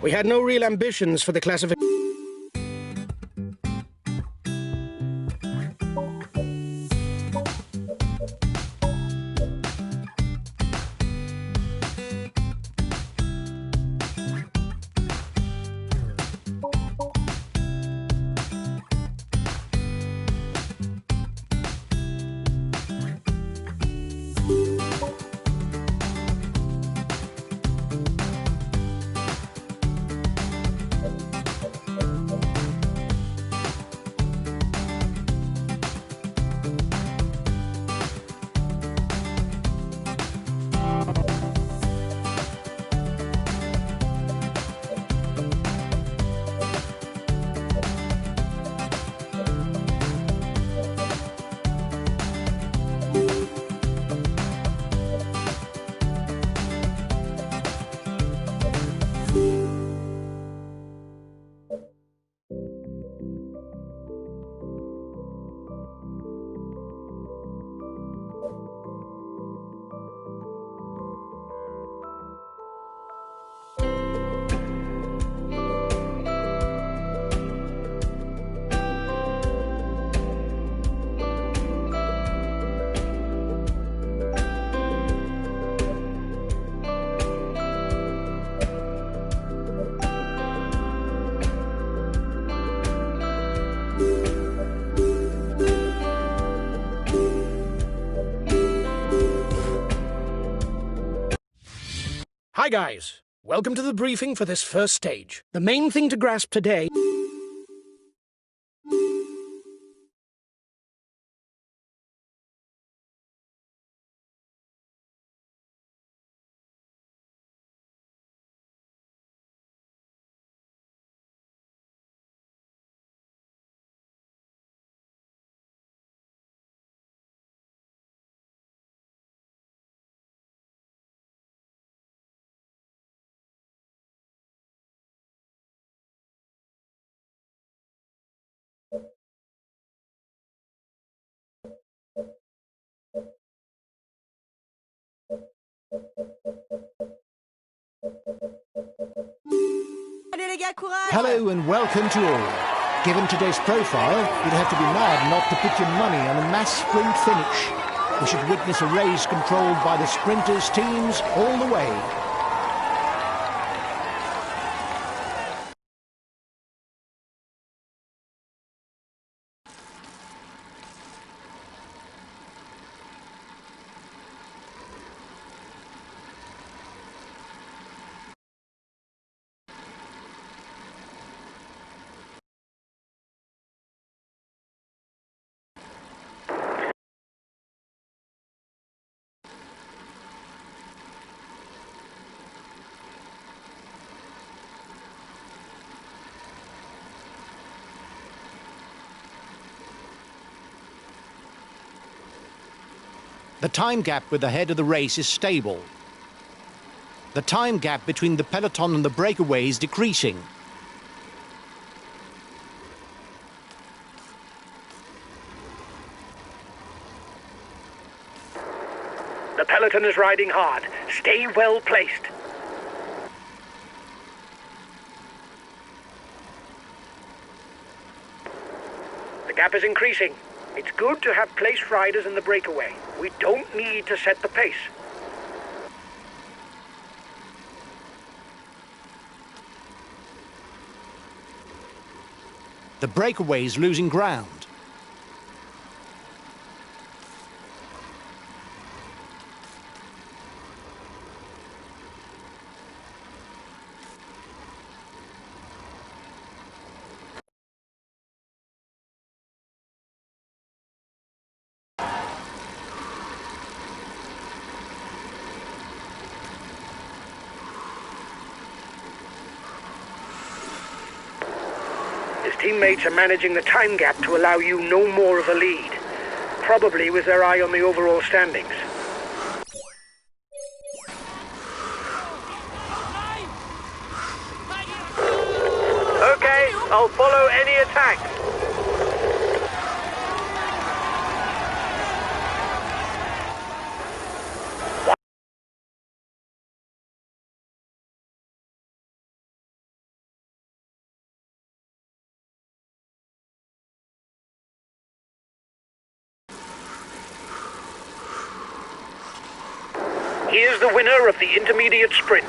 We had no real ambitions for the classification. Hi guys, welcome to the briefing for this first stage. The main thing to grasp today Hello and welcome to all. Given today's profile, you'd have to be mad not to put your money on a mass sprint finish. We should witness a race controlled by the sprinters' teams all the way. The time gap with the head of the race is stable. The time gap between the peloton and the breakaway is decreasing. the peloton is riding hard. Stay well placed. The gap is increasing. It's good to have placed riders in the breakaway. We don't need to set the pace. The breakaway is losing ground. His teammates are managing the time gap to allow you no more of a lead, probably with their eye on the overall standings. Okay, I'll follow any attacks. Here's the winner of the intermediate sprint.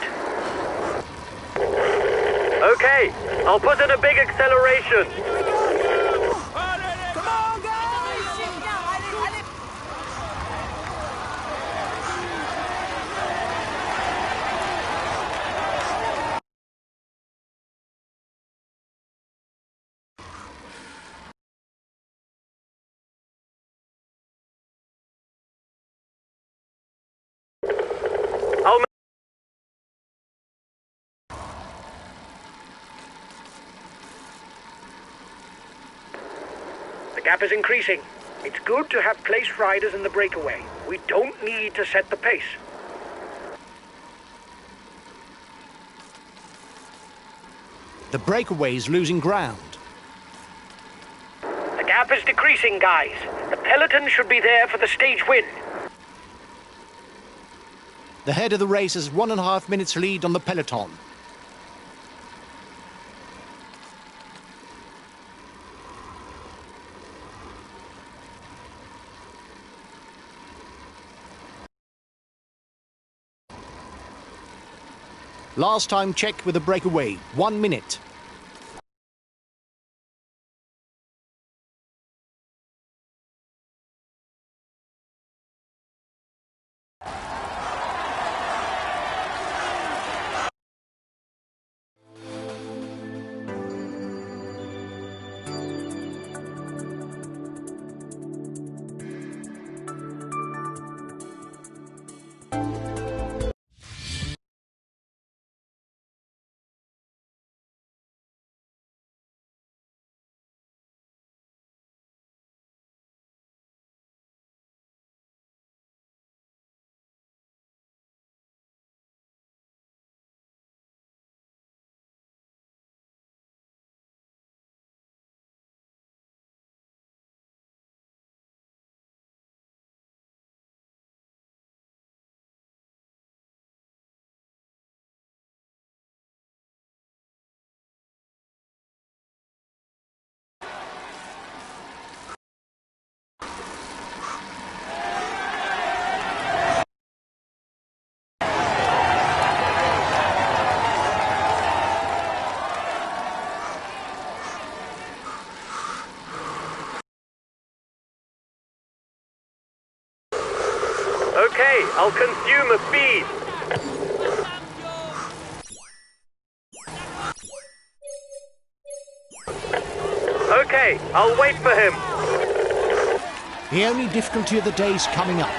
Okay, I'll put in a big acceleration. The gap is increasing. It's good to have placed riders in the breakaway. We don't need to set the pace. The breakaway is losing ground. The gap is decreasing, guys. The peloton should be there for the stage win. The head of the race has 1.5 minutes lead on the peloton. Last time checked with the breakaway, 1 minute. Okay, I'll consume a feed. Okay, I'll wait for him. The only difficulty of the day is coming up.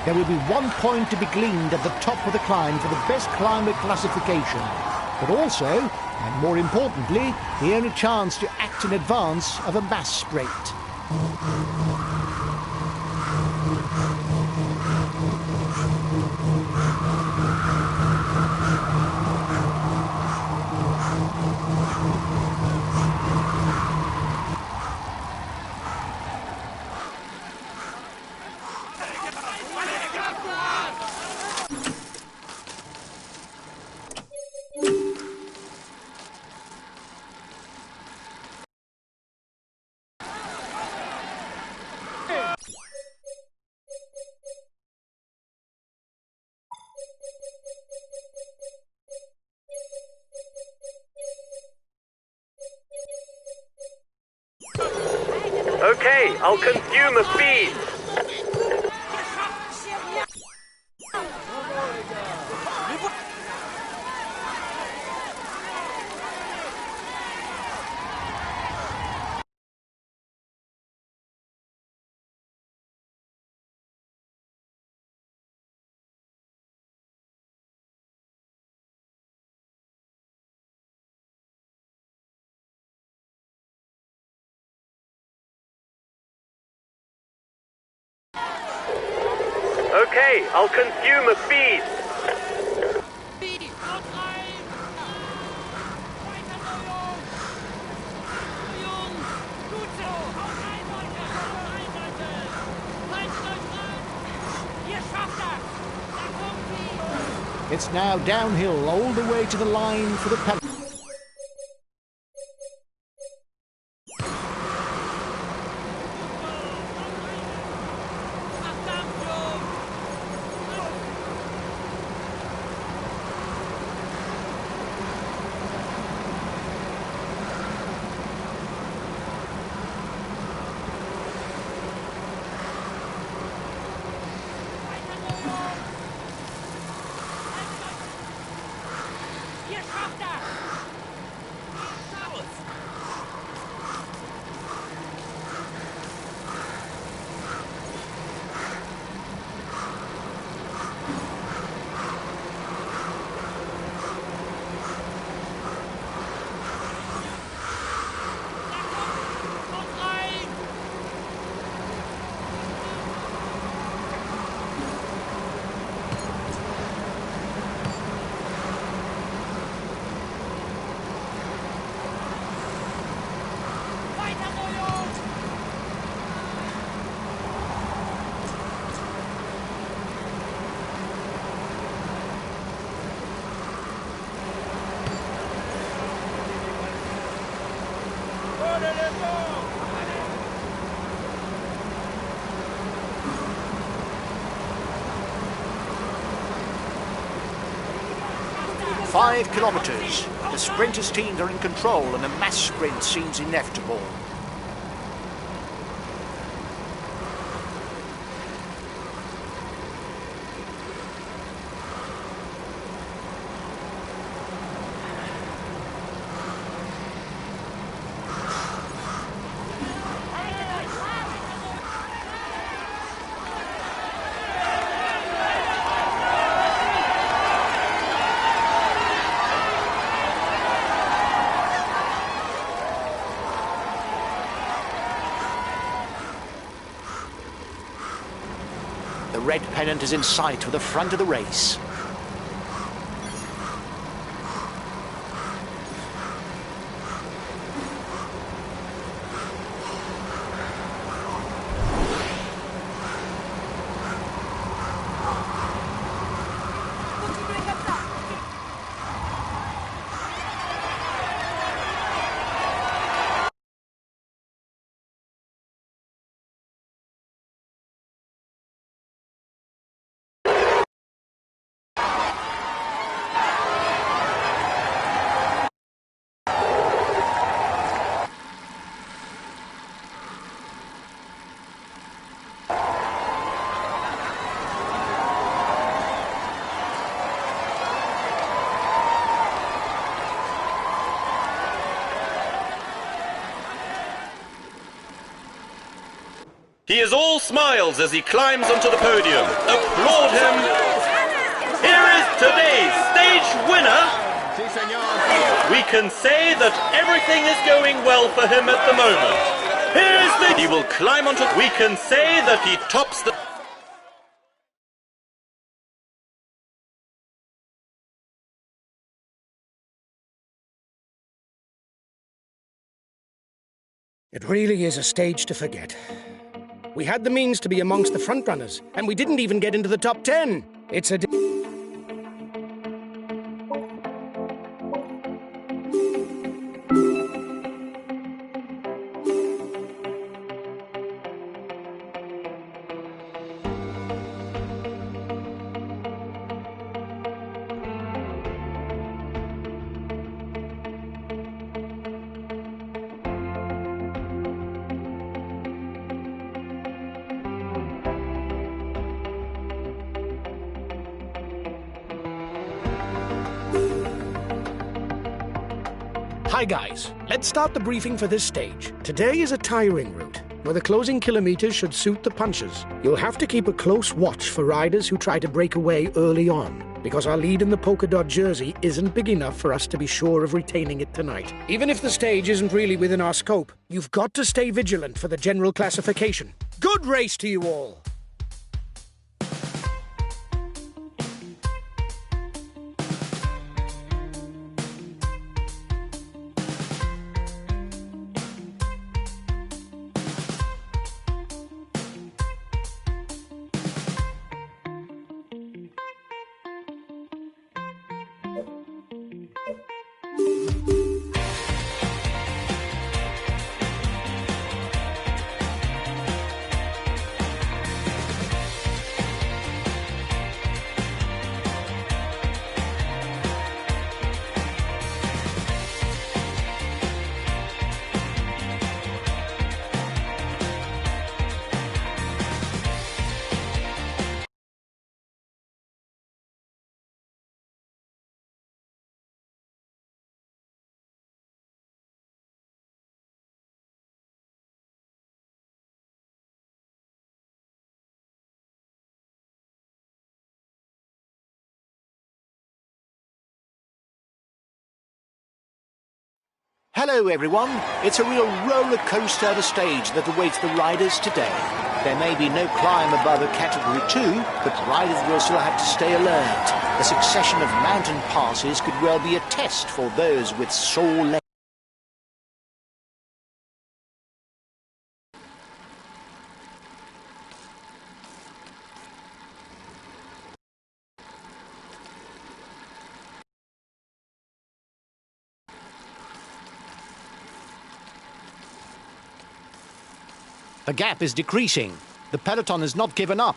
There will be 1 point to be gleaned at the top of the climb for the best climber classification, but also, and more importantly, the only chance to act in advance of a mass sprint. Okay, I'll consume a feed. Okay, I'll consume a feed. It's now downhill all the way to the line for the peloton. 5 kilometers. The sprinters' teams are in control and a mass sprint seems inevitable. The red pennant is in sight with the front of the race. He is all smiles as he climbs onto the podium. Applaud him. Here is today's stage winner. We can say that everything is going well for him at the moment. Here is the... He will climb onto... We can say that he tops the... It really is a stage to forget. We had the means to be amongst the front runners, and we didn't even get into the top 10. It's a... Hi guys, let's start the briefing for this stage. Today is a tiring route, where the closing kilometers should suit the punches. You'll have to keep a close watch for riders who try to break away early on, because our lead in the polka dot jersey isn't big enough for us to be sure of retaining it tonight. Even if the stage isn't really within our scope, you've got to stay vigilant for the general classification. Good race to you all! Hello everyone, it's a real roller coaster of a stage that awaits the riders today. There may be no climb above a category 2, but riders will still have to stay alert. The succession of mountain passes could well be a test for those with sore legs. The gap is decreasing. The peloton has not given up.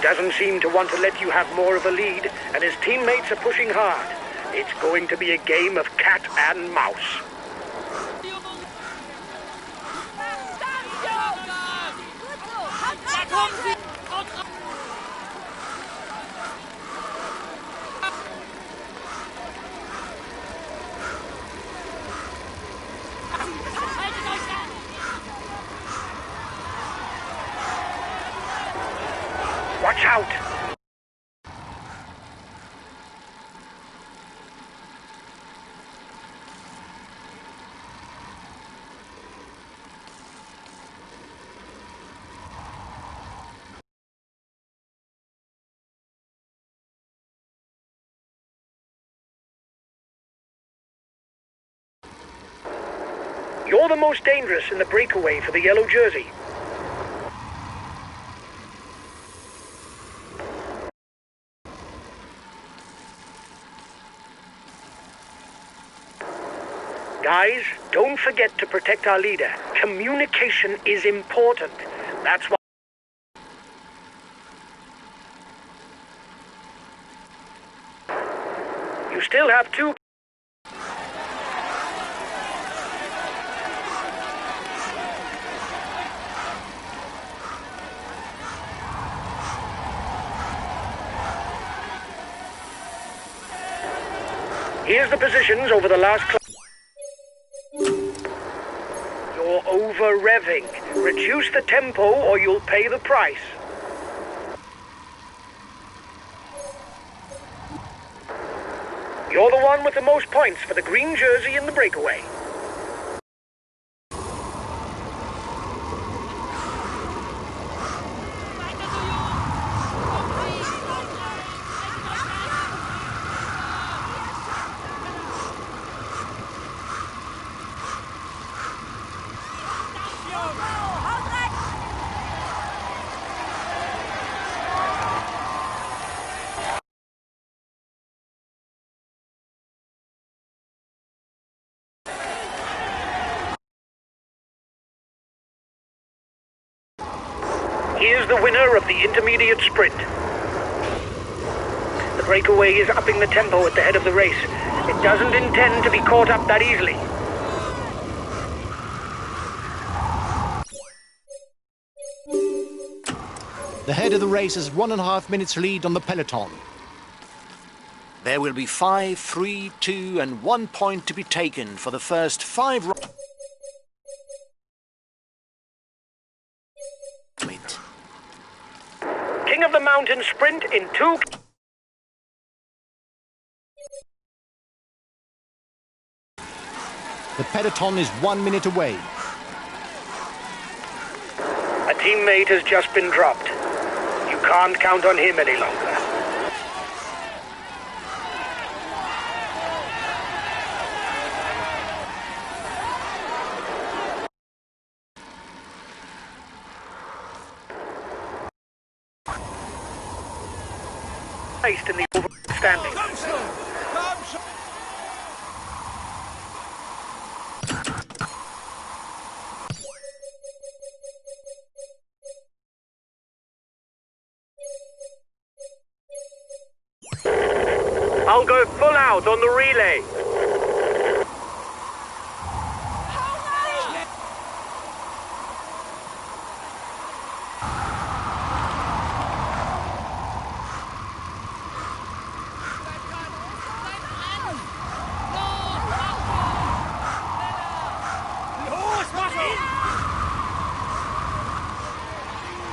He doesn't seem to want to let you have more of a lead, and his teammates are pushing hard. It's going to be a game of cat and mouse. Watch out! You're the most dangerous in the breakaway for the yellow jersey. Guys, don't forget to protect our leader. Communication is important. That's why... You still have two... Here's the positions over the last... You're over-revving. Reduce the tempo or you'll pay the price. You're the one with the most points for the green jersey in the breakaway. Here's the winner of the intermediate sprint. The breakaway is upping the tempo at the head of the race. It doesn't intend to be caught up that easily. The head of the race has 1.5 minutes lead on the peloton. There will be 5, 3, 2 and 1 point to be taken for the first 5 King of the Mountain sprint in 2... The peloton is 1 minute away. A teammate has just been dropped. You can't count on him any longer. Placed in the overall standing. I'll go full out on the relay.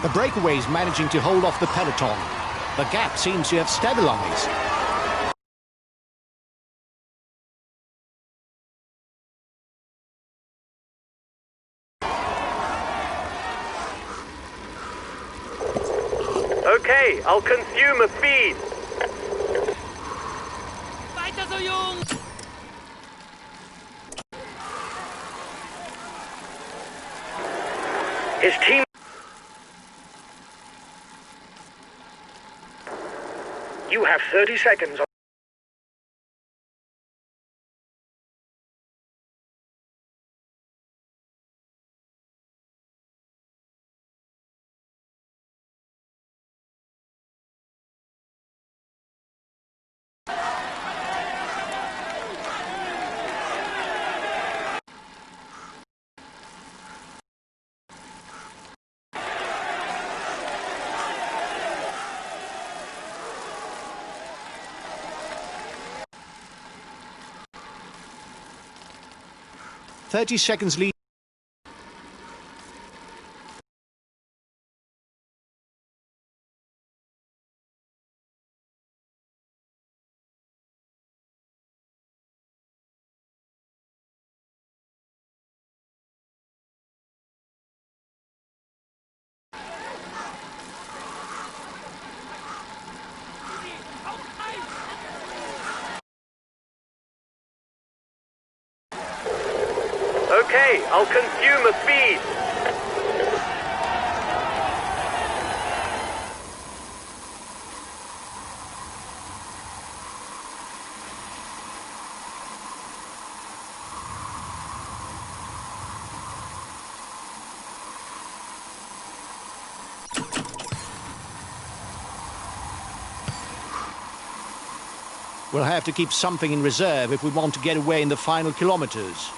The breakaway is managing to hold off the peloton. The gap seems to have stabilized. Okay, I'll consume a feed. Weiter so, Jungs! His team... You have 30 seconds. 30 seconds lead. Okay, I'll consume a feed. We'll have to keep something in reserve if we want to get away in the final kilometers.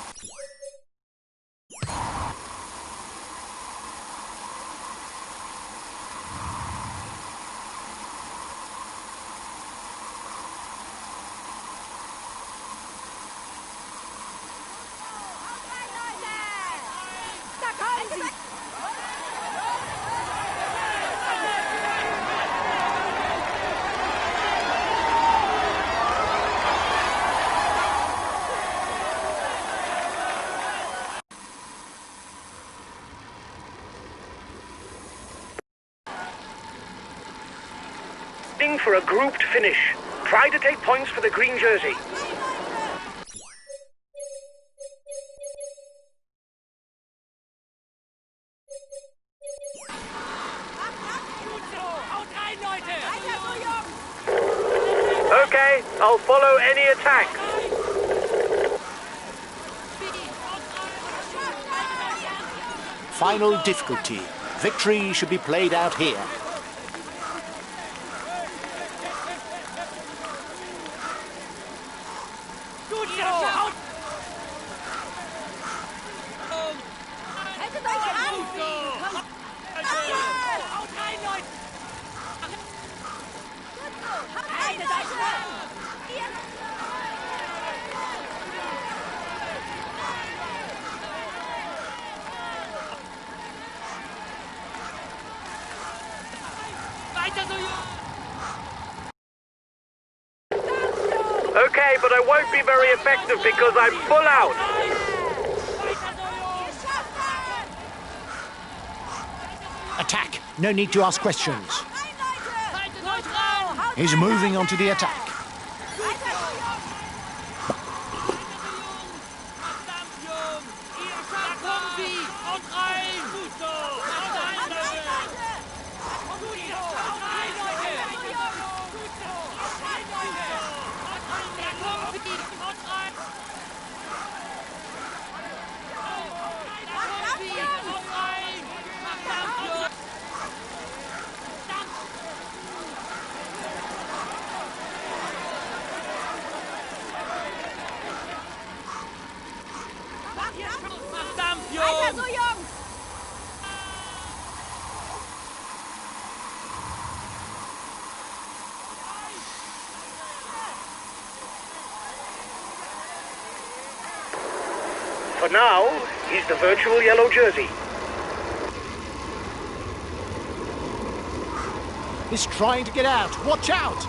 For a grouped finish. Try to take points for the green jersey. Okay, I'll follow any attack. Final difficulty. Victory should be played out here. Okay, but I won't be very effective because I'm full out. Attack. No need to ask questions. He's moving on to the attack. For now, he's the virtual yellow jersey. He's trying to get out. Watch out!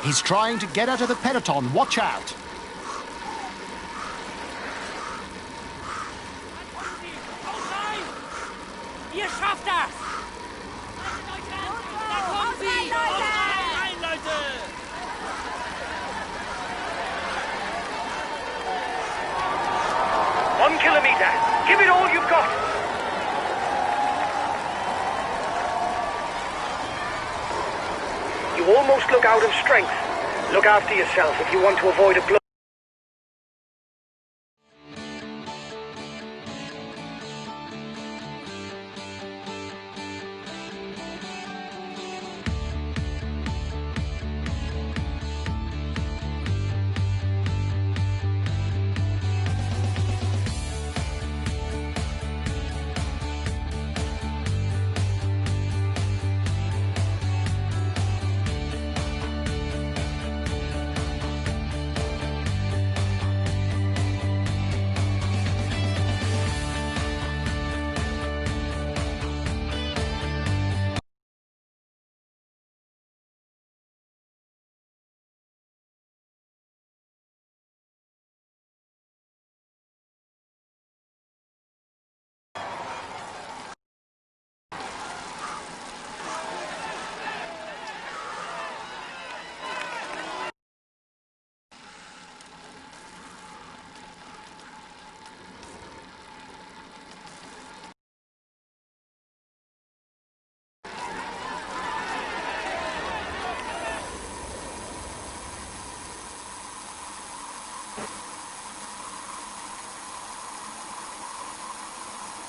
He's trying to get out of the peloton. Watch out! Ihr schafft das! Da kommen sie! Rein, Leute! 1 kilometer. Give it all you've got. You almost look out of strength. Look after yourself if you want to avoid a blow.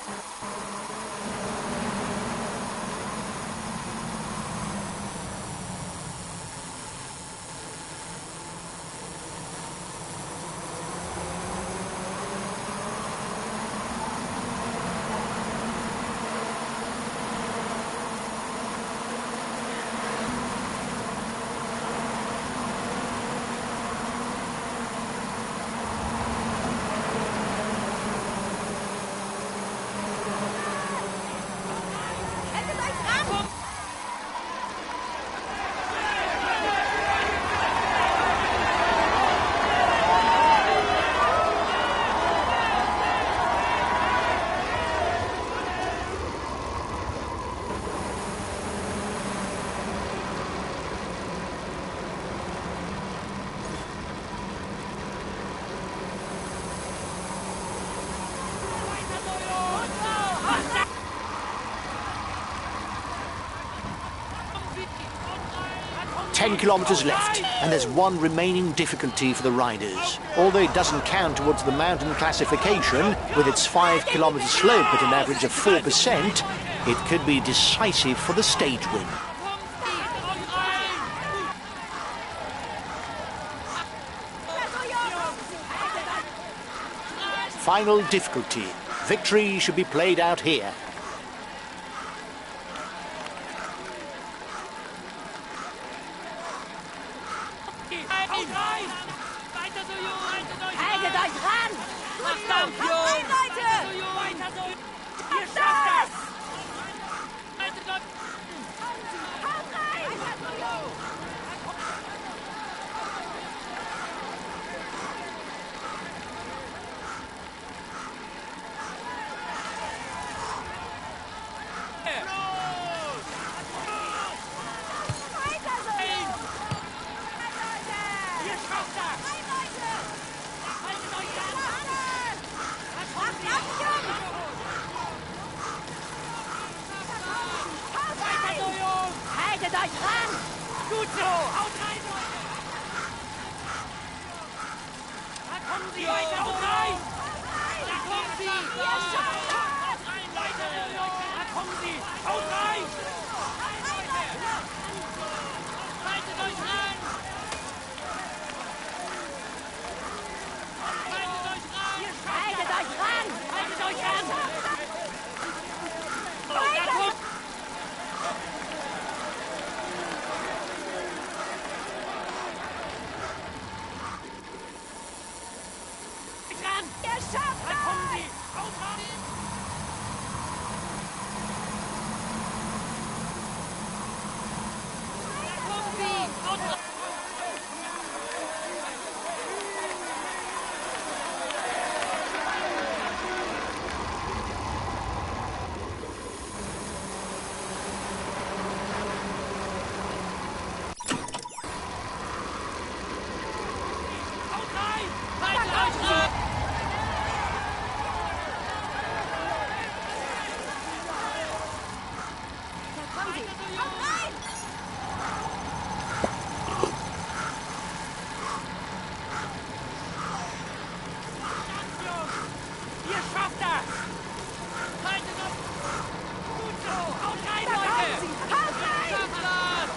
Haltet euch ran! 10 kilometres left, and there's one remaining difficulty for the riders. Although it doesn't count towards the mountain classification, with its 5 kilometre slope at an average of 4%, it could be decisive for the stage win. Final difficulty. Victory should be played out here. Haltet euch ran! Verdammt, haut rein, Leute! Weiter so! Ihr schafft das! Haut rein! Weiter so! Ihr schafft das! Rein, Leute! Haltet euch ran! Macht ab, Jungs! Haut rein! Haltet euch ran! Gut so! Haut rein, Leute! Da kommen sie! Weiter, haut rein! Da kommen sie! Ihr schafft das! Haut rein, Leute! Da kommen sie! Haut rein! Haltet euch ran! Haltet euch ran! Haltet euch ran! Weiter! Ihr schafft das! Da kommen sie! Haut rein! Da kommen sie! Haut rein! Haut rein! Haltet euch ran! Da kommen sie! Haut rein! Ihr schafft das! Haltet euch! Gut so! Haut rein, Leute! Haut rein! Schafft das!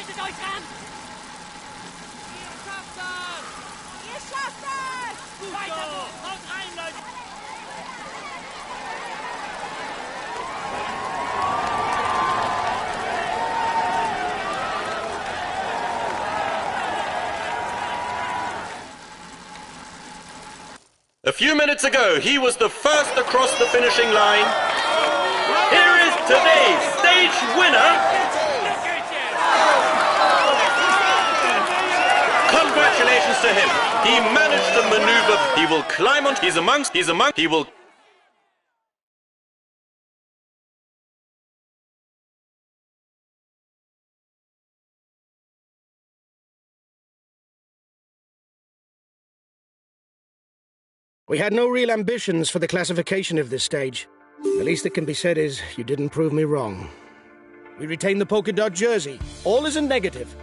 Haltet euch ran! Ihr schafft das! Ihr schafft das! Gut weiter so! Haut rein, Leute! A few minutes ago, he was the first across the finishing line. Here is today's stage winner. Congratulations to him. He managed to maneuver. He will climb on. He's amongst. He will. We had no real ambitions for the classification of this stage. The least that can be said is, you didn't prove me wrong. We retain the polka dot jersey. All isn't negative.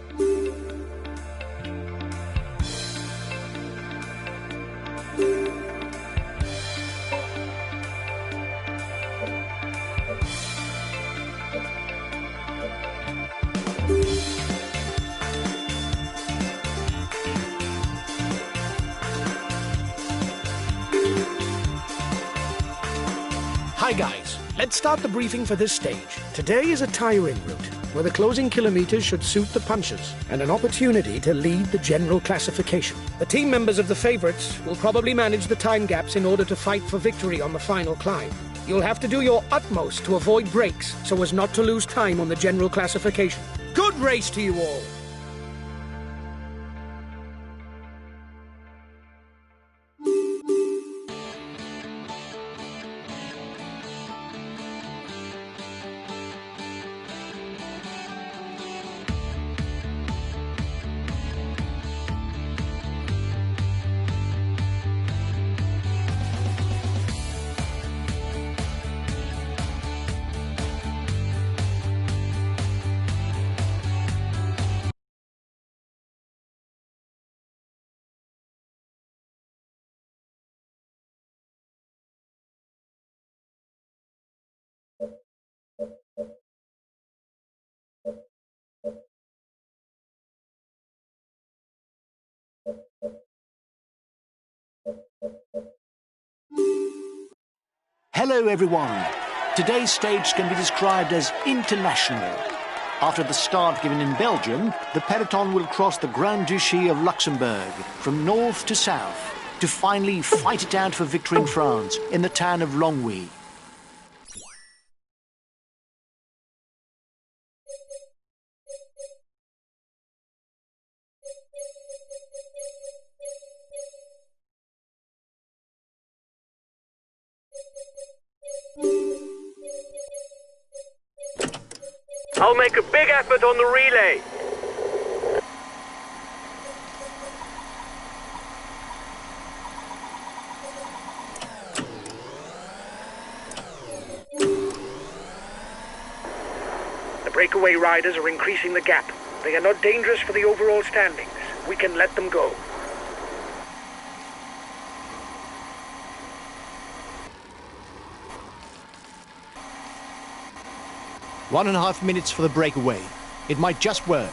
Hi guys, let's start the briefing for this stage. Today is a tiring route, where the closing kilometers should suit the punches, and an opportunity to lead the general classification. The team members of the favourites will probably manage the time gaps in order to fight for victory on the final climb. You'll have to do your utmost to avoid breaks so as not to lose time on the general classification. Good race to you all! Hello everyone. Today's stage can be described as international. After the start given in Belgium, the peloton will cross the Grand Duchy of Luxembourg from north to south to finally fight it out for victory in France, in the town of Longwy. I'll make a big effort on the relay. The breakaway riders are increasing the gap. They are not dangerous for the overall standings. We can let them go. One and a half minutes for the breakaway. It might just work.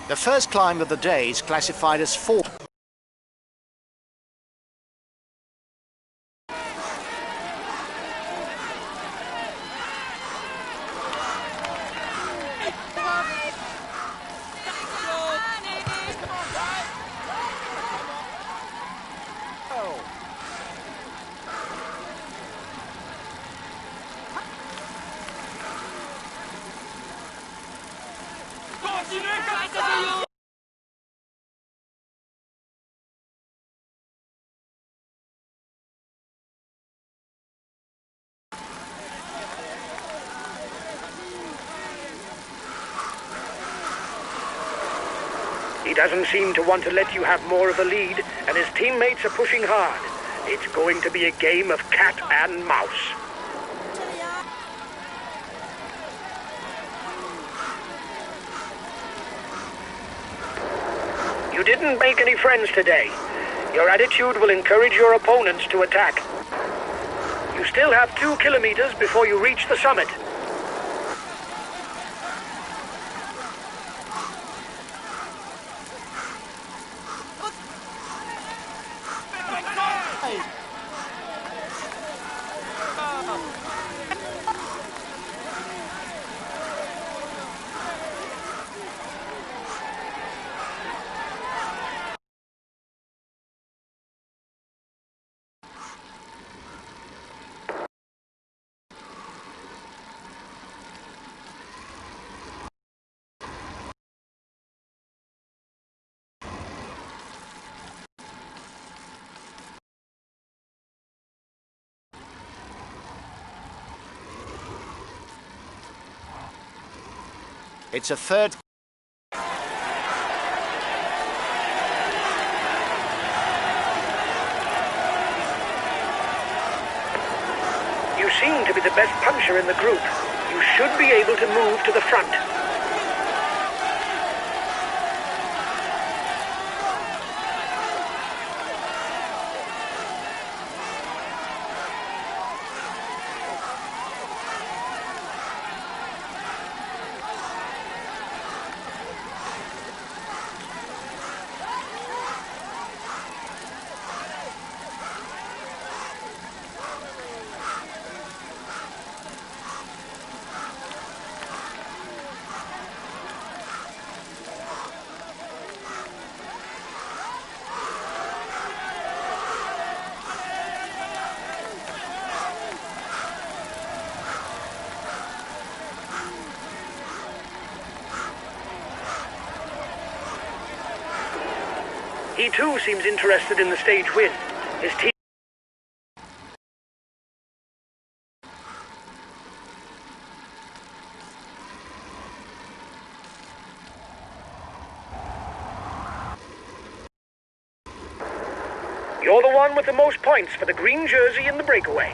The first climb of the day is classified as 4. He doesn't seem to want to let you have more of the lead, and his teammates are pushing hard. It's going to be a game of cat and mouse. You didn't make any friends today. Your attitude will encourage your opponents to attack. You still have 2 kilometers before you reach the summit. It's a third. You seem to be the best puncher in the group. You should be able to move to the front. He too seems interested in the stage win. His team You're the one with the most points for the green jersey in the breakaway.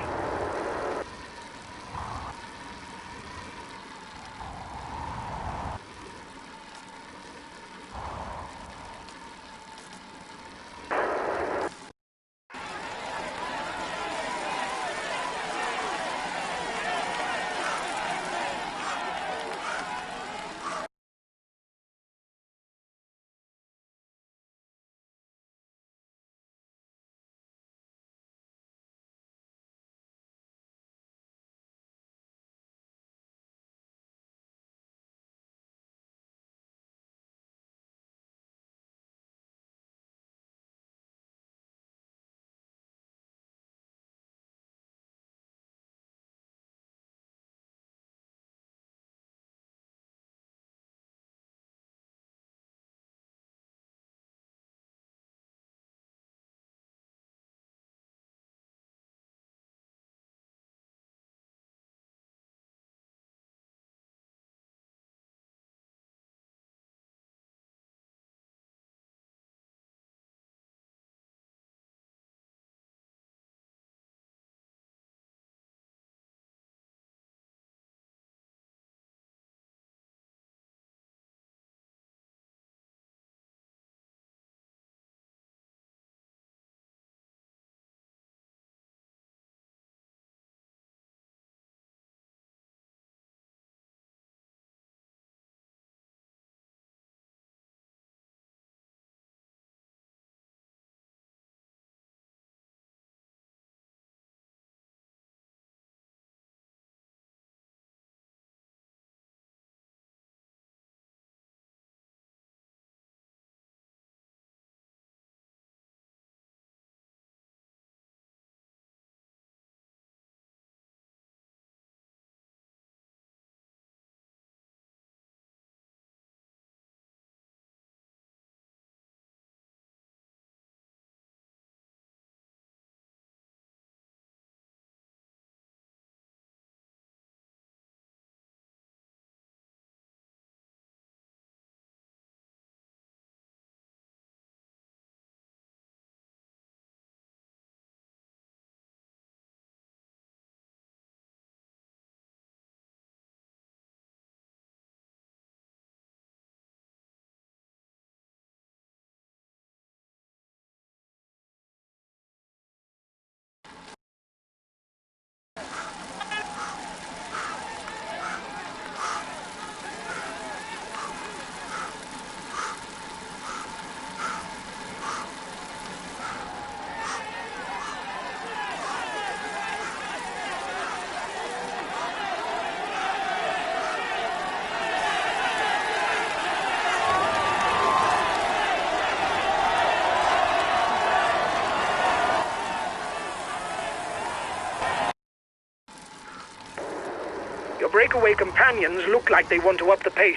Your breakaway companions look like they want to up the pace.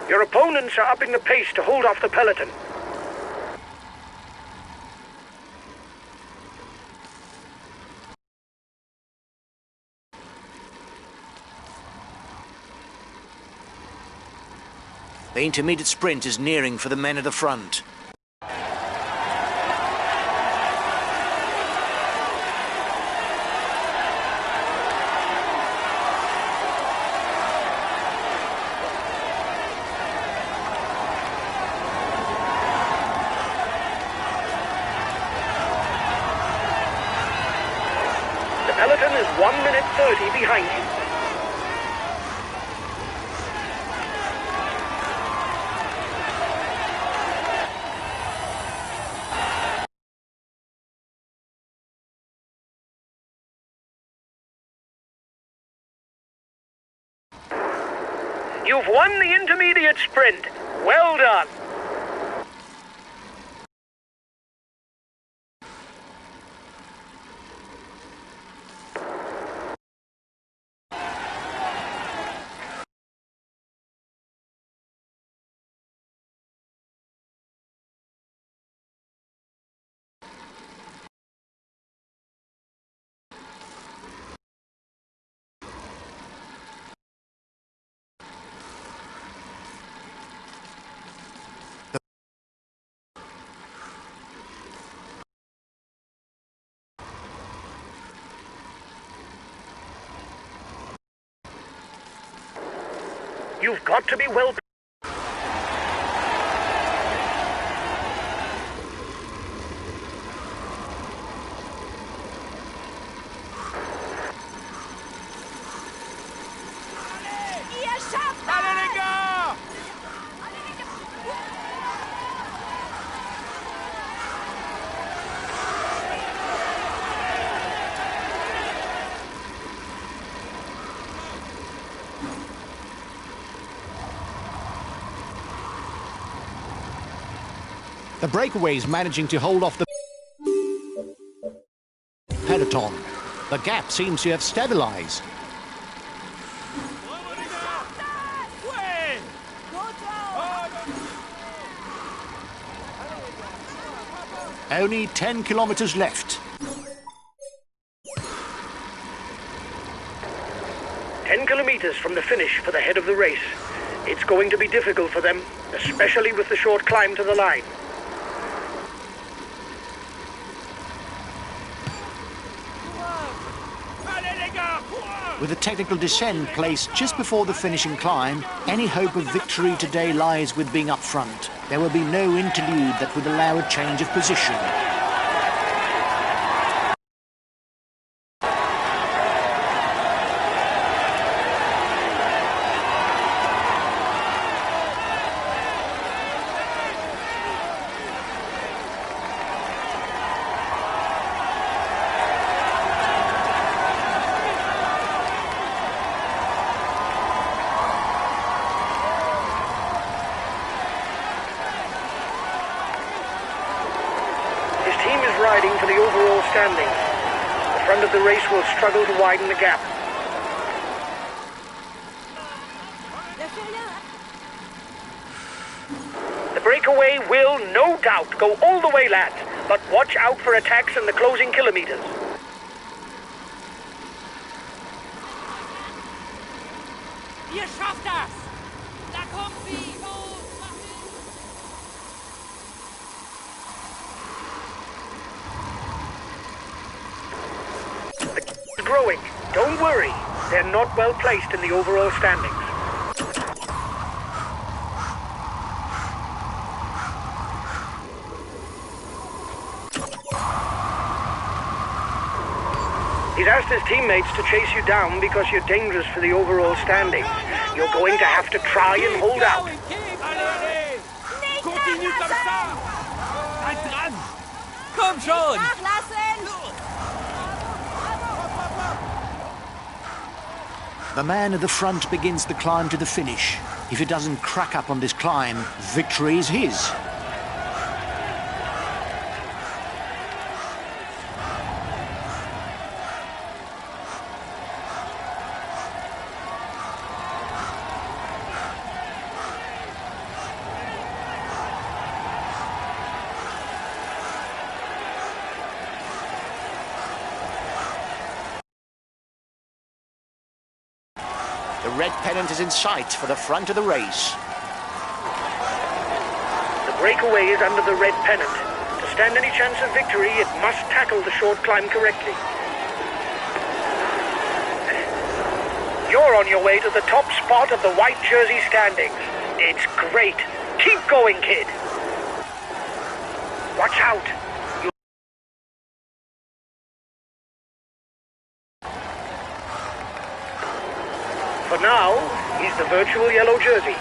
Your opponents are upping the pace to hold off the peloton. The intermediate sprint is nearing for the men at the front. The peloton is 1 minute 30 behind you. You've won the intermediate sprint. Well done. You've got to be well... The breakaways managing to hold off the peloton. The gap seems to have stabilized. Only 10 kilometers left. 10 kilometers from the finish for the head of the race. It's going to be difficult for them, especially with the short climb to the line. With a technical descent placed just before the finishing climb, any hope of victory today lies with being up front. There will be no interlude that would allow a change of position. Riding for the overall standings. The front of the race will struggle to widen the gap. The breakaway will, no doubt, go all the way, lads, but watch out for attacks in the closing kilometers. Ihr schafft das! Da kommt sie! Growing. Don't worry. They're not well placed in the overall standings. He's asked his teammates to chase you down because you're dangerous for the overall standings. You're going to have to try and hold out. Continue comme ça! Halt dran! Komm schon! Nachlassen! The man at the front begins the climb to the finish. If he doesn't crack up on this climb, victory is his. The red pennant is in sight for the front of the race. The breakaway is under the red pennant. To stand any chance of victory, it must tackle the short climb correctly. You're on your way to the top spot of the white jersey standings. It's great. Keep going, kid. Watch out. For now, he's the virtual yellow jersey.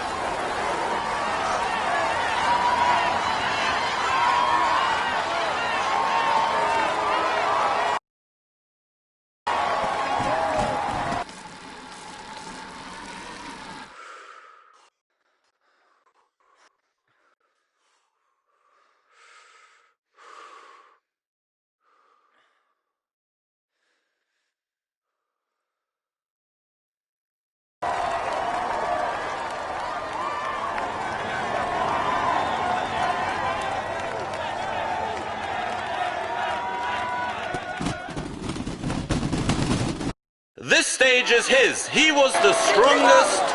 This stage is his. He was the strongest.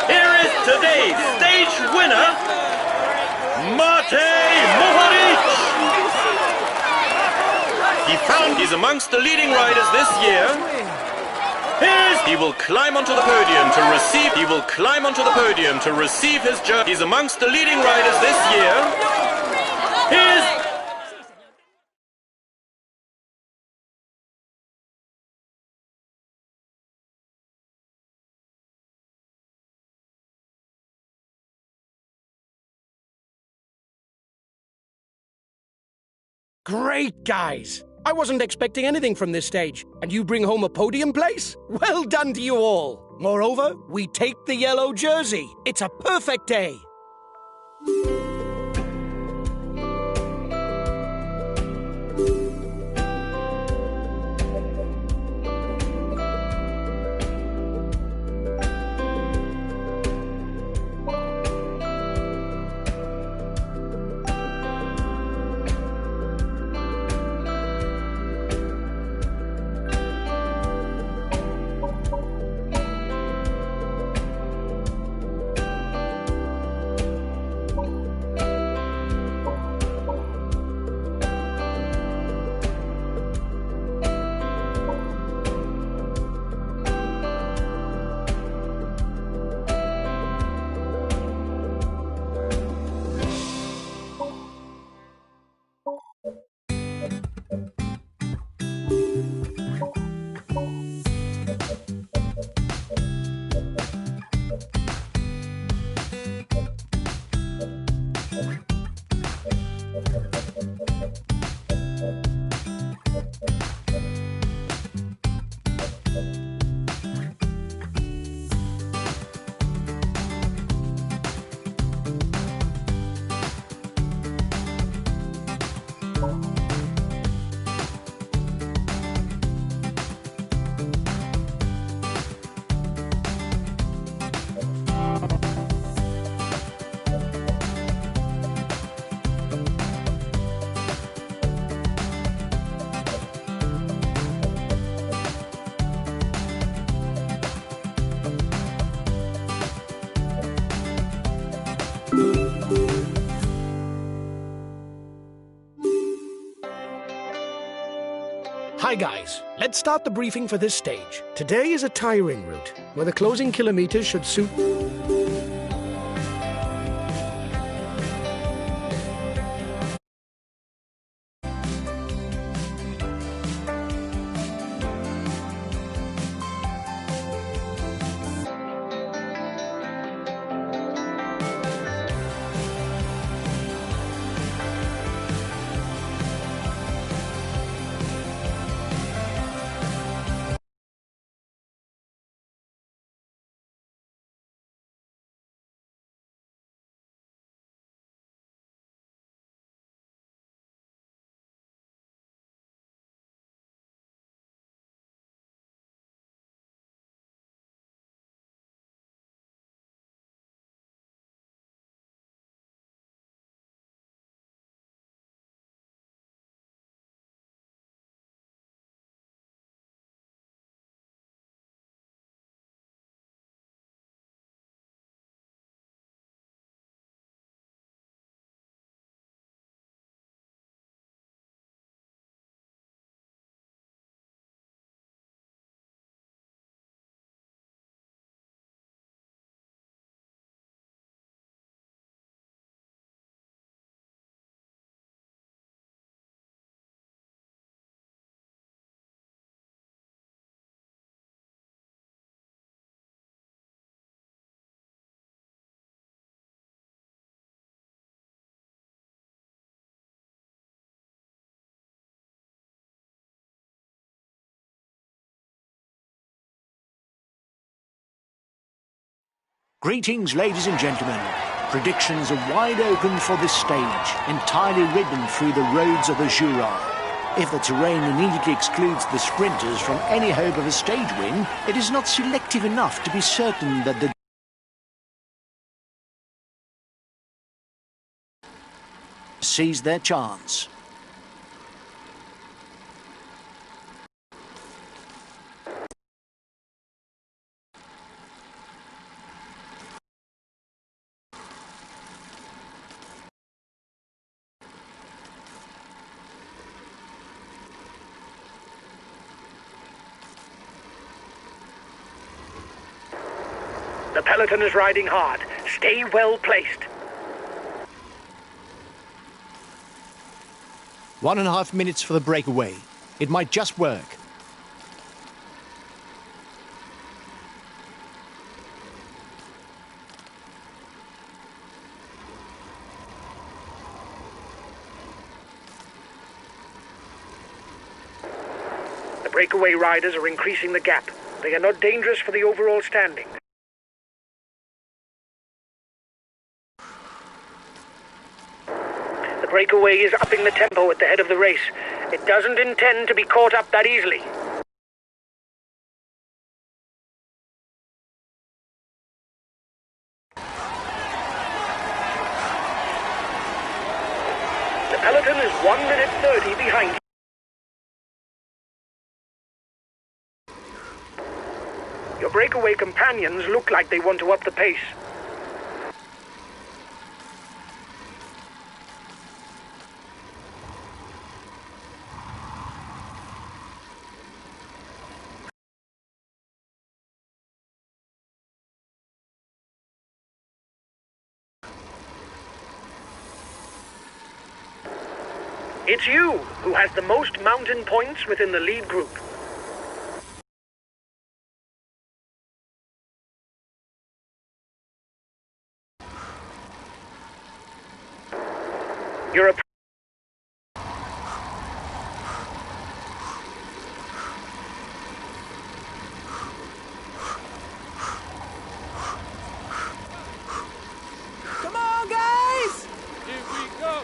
Here is today's stage winner, Matej Mohoric. He found he's amongst the leading riders this year. He will climb onto the podium to receive. He will climb onto the podium to receive his jersey. He's amongst the leading riders this year. Here's Great, guys! I wasn't expecting anything from this stage, and you bring home a podium place? Well done to you all! Moreover, we take the yellow jersey. It's a perfect day! Hi guys, let's start the briefing for this stage. Today is a tiring route, where the closing kilometers should suit... Greetings, ladies and gentlemen. Predictions are wide open for this stage, entirely ridden through the roads of the Jura. If the terrain immediately excludes the sprinters from any hope of a stage win, it is not selective enough to be certain that the seize their chance. The peloton is riding hard. Stay well placed. 1.5 minutes for the breakaway. It might just work. The breakaway riders are increasing the gap. They are not dangerous for the overall standing. The breakaway is upping the tempo at the head of the race. It doesn't intend to be caught up that easily. The peloton is 1 minute 30 behind. Your breakaway companions look like they want to up the pace. It's you who has the most mountain points within the lead group. You're a... Come on, guys! Here we go!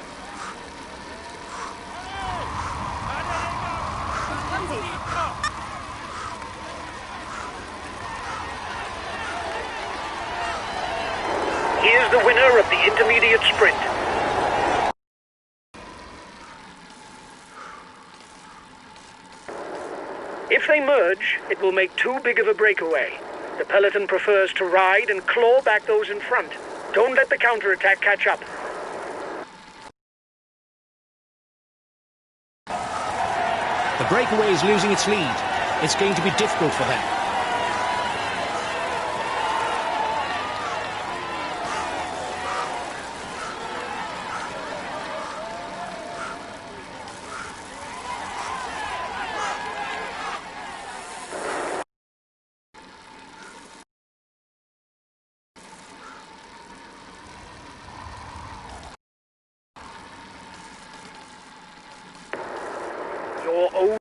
Here's the winner of the intermediate sprint. If they merge, it will make too big of a breakaway. The peloton prefers to ride and claw back those in front. Don't let the counterattack catch up. The breakaway is losing its lead. It's going to be difficult for them. Your own...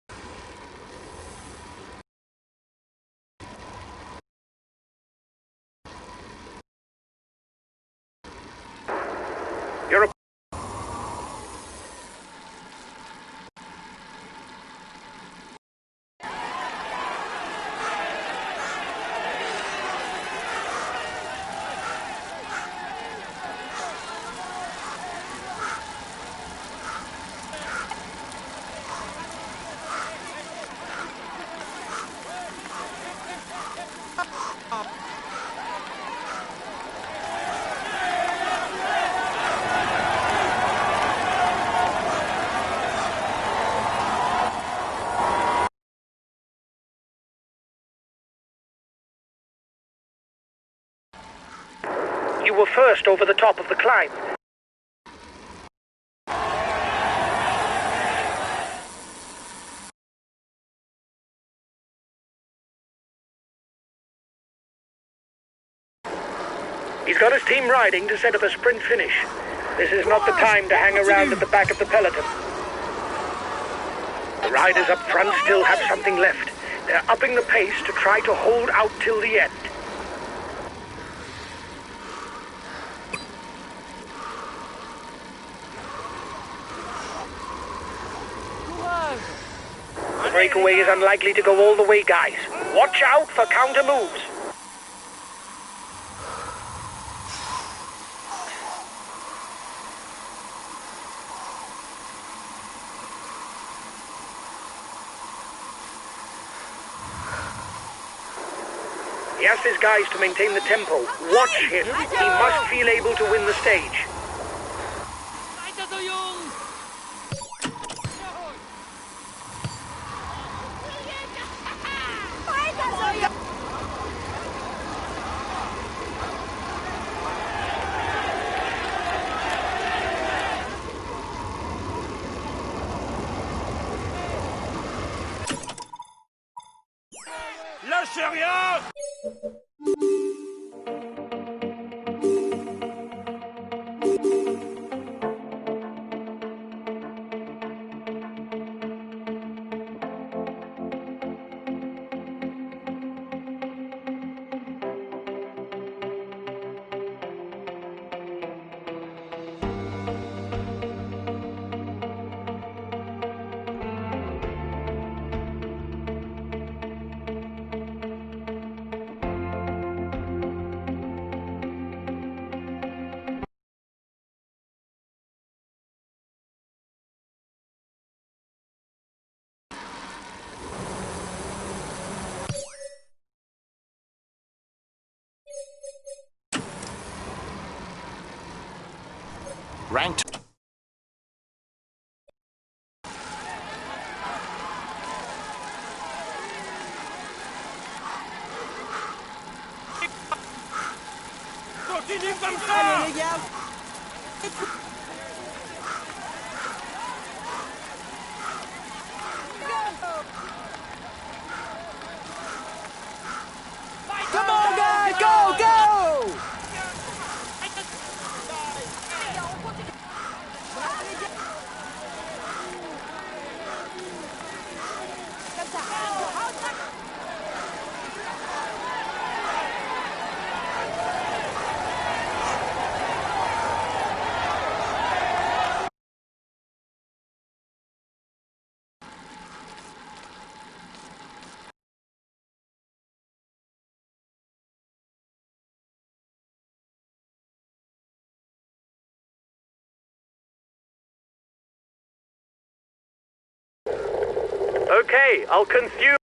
You're a... You were first over the top of the climb. He's got his team riding to set up a sprint finish. This is not the time to hang around at the back of the peloton. The riders up front still have something left. They're upping the pace to try to hold out till the end. breakaway is unlikely to go all the way, guys. Watch out for counter moves. He asks his guys to maintain the tempo. Watch him. He must feel able to win the stage. Weiter so, Jungs! Lâchez rien! Ranked. Continue comme ça! Allez, les gars! Come on, guys! Go, go! Okay, I'll consume.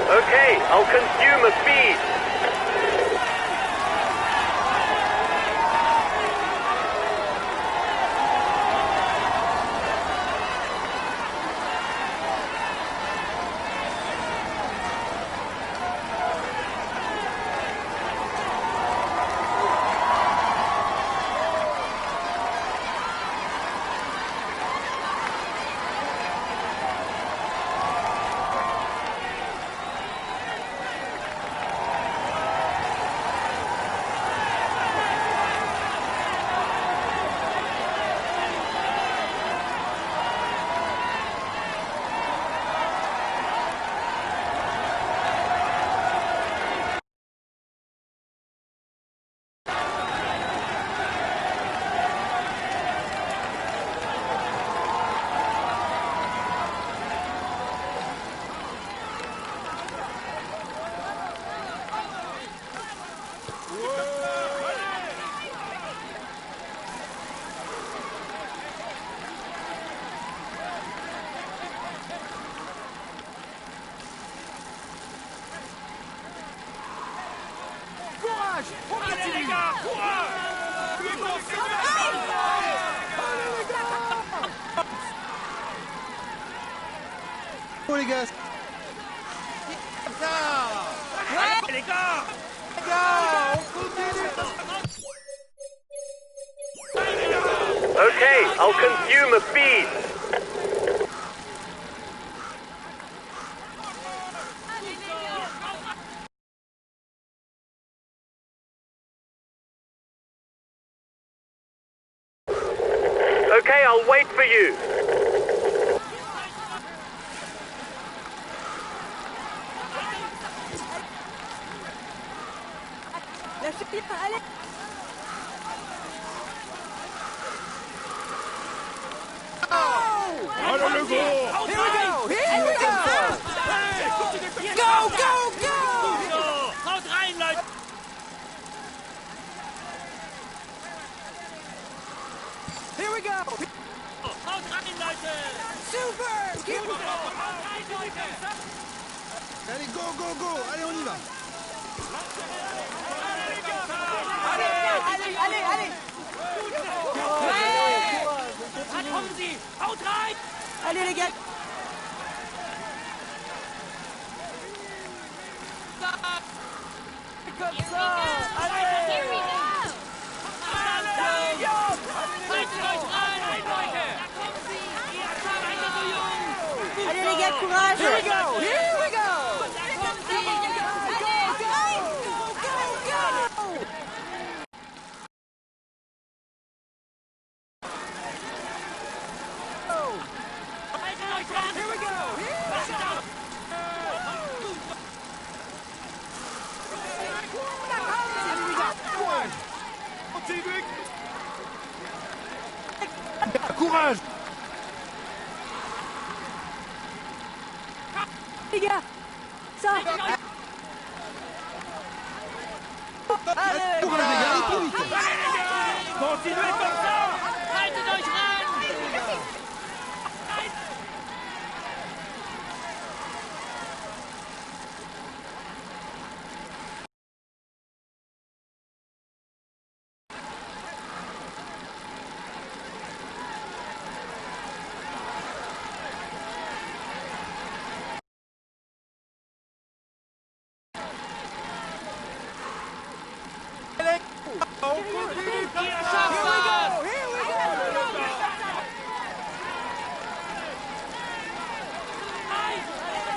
Okay, I'll consume a speed. Allez les gars, courage! Bon, les gars. Allez les gars! Okay, I'll consume a speed. I'll wait for you. Haut rein, Leute! Here we go! Haut rein, Leute! Super! Here we go! Haut rein, Leute! Allez, go, go, go! Allez, on y va! Allez! Da kommen sie! Haut rein! Allez les gars! Comme ça! Here we go! Haltet euch rein, Leute! Da kommen sie! Ihr seid alle so jung! Allez les gars, courage! Here we go! Here we go! Da kommen sie! Haltet euch ran! Here we go! Courage! Les gars! Ça! Allez! Courage, les gars, allez plus vite! Continuez comme ça! Haltet euch ran! Ihr schafft das!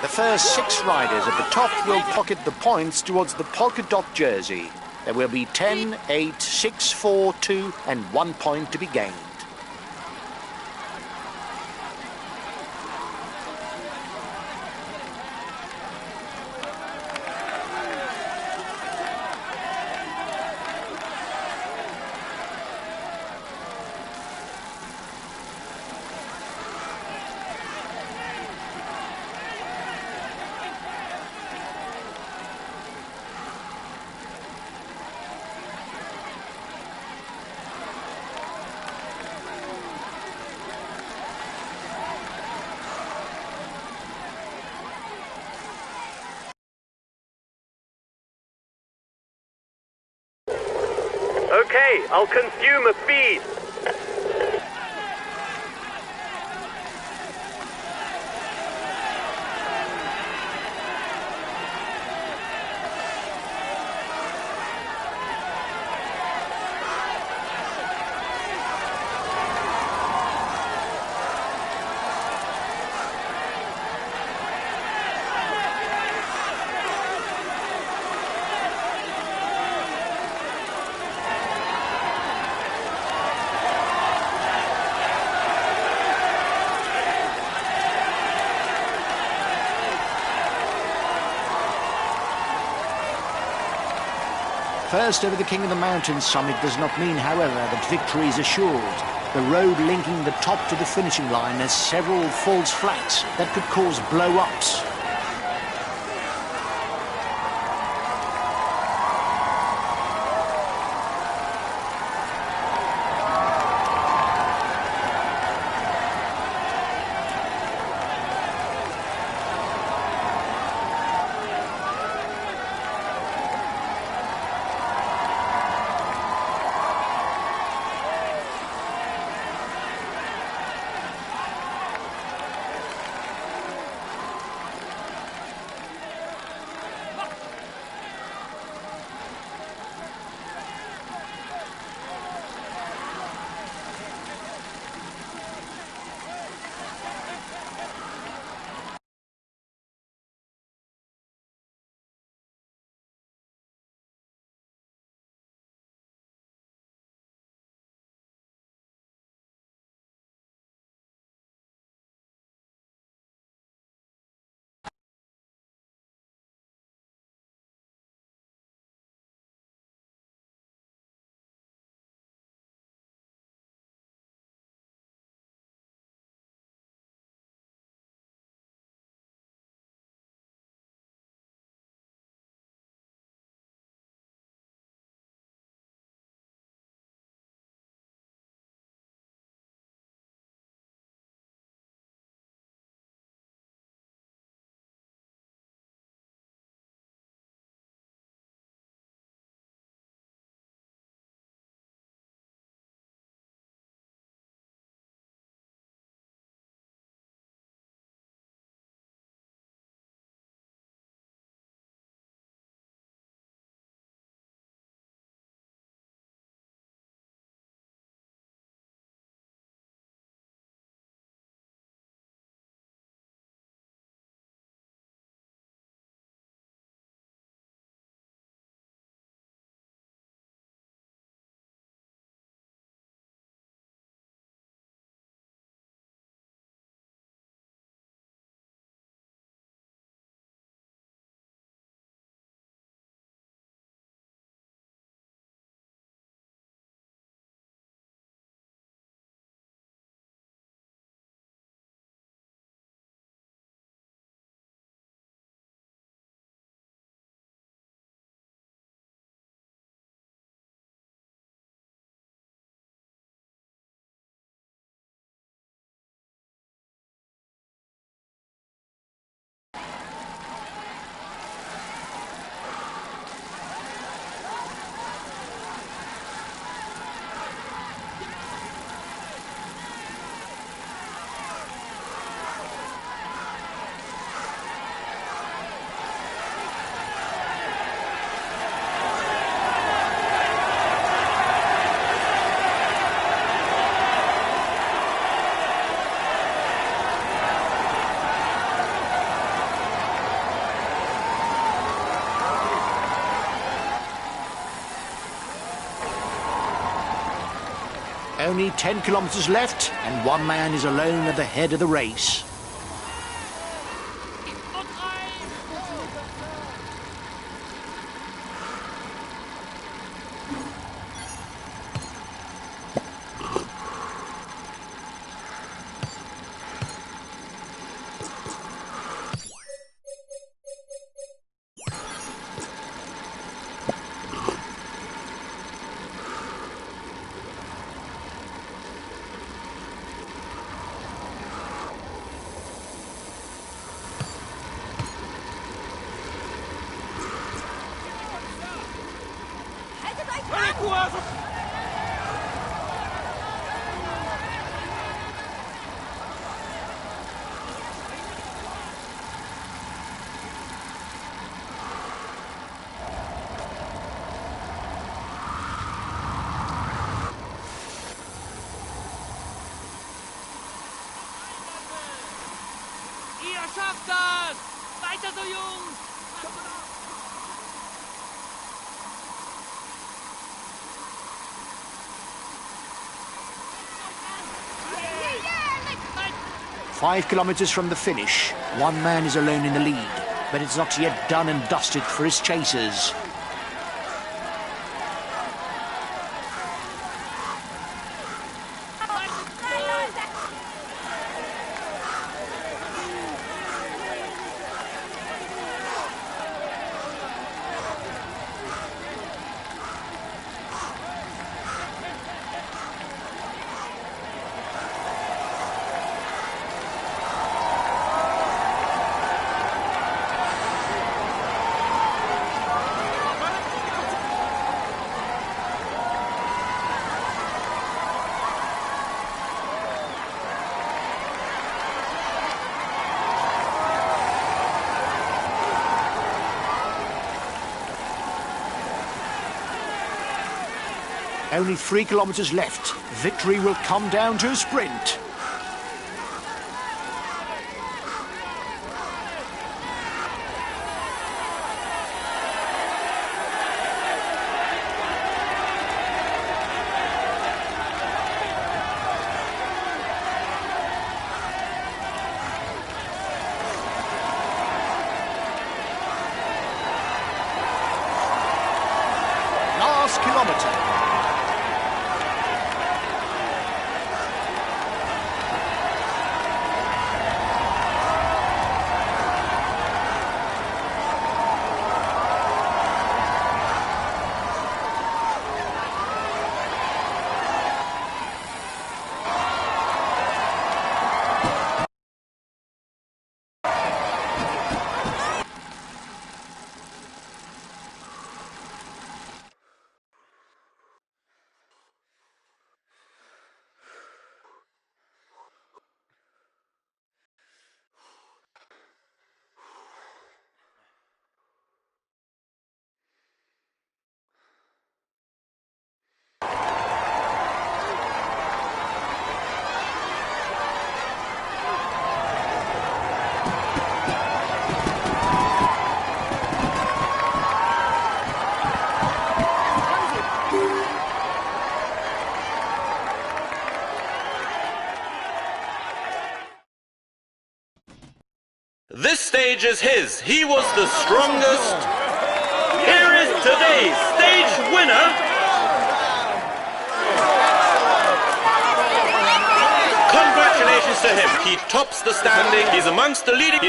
The first 6 riders at the top will pocket the points towards the polka dot jersey. There will be 10, 8, 6, 4, 2 and 1 point to be gained. Okay, I'll consume a feed. First over the King of the Mountains summit does not mean, however, that victory is assured. The road linking the top to the finishing line has several false flats that could cause blow-ups. Only 10 kilometres left, and one man is alone at the head of the race. Kurve! 'Ihr schafft das! Weiter so, Jungs! Five kilometres from the finish, one man is alone in the lead, but it's not yet done and dusted for his chasers. Only 3 kilometres left. Victory will come down to a sprint. Last kilometre. This stage is his. He was the strongest. Here is today's stage winner. Congratulations to him. He tops the standing. He's amongst the leading.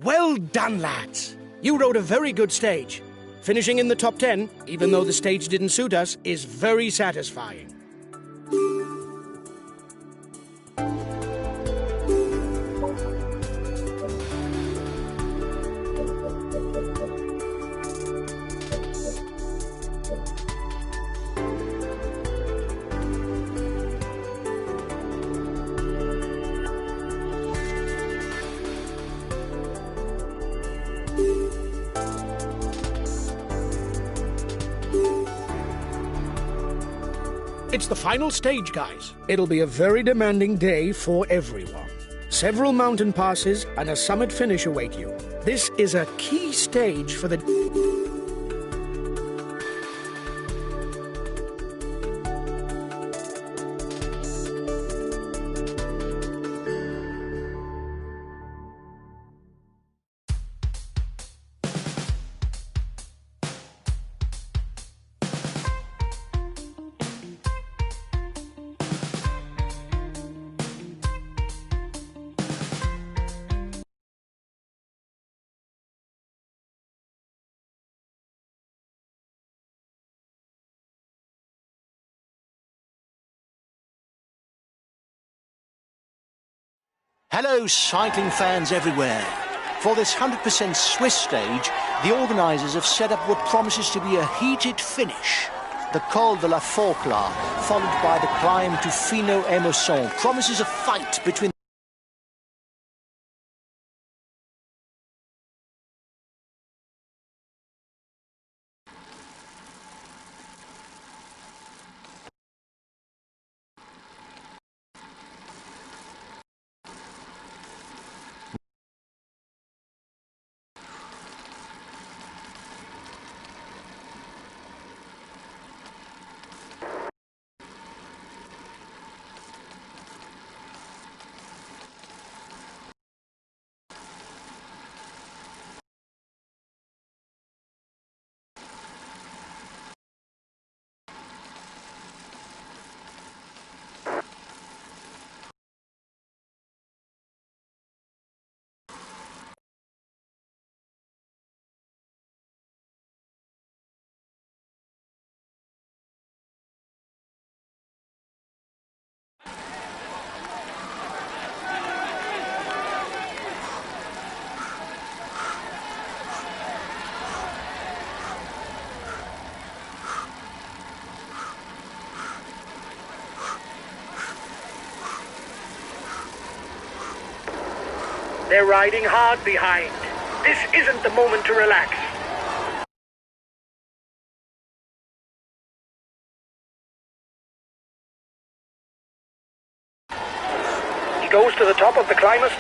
Well done, lads. You rode a very good stage. Finishing in the top 10, even though the stage didn't suit us, is very satisfying. It's the final stage, guys. It'll be a very demanding day for everyone. Several mountain passes and a summit finish await you. This is a key stage for the... Hello, cycling fans everywhere. For this 100% Swiss stage, the organisers have set up what promises to be a heated finish. The Col de la Forclaz, followed by the climb to Fino-Émotion, promises a fight between They're riding hard behind. This isn't the moment to relax. He goes to the top of the climber.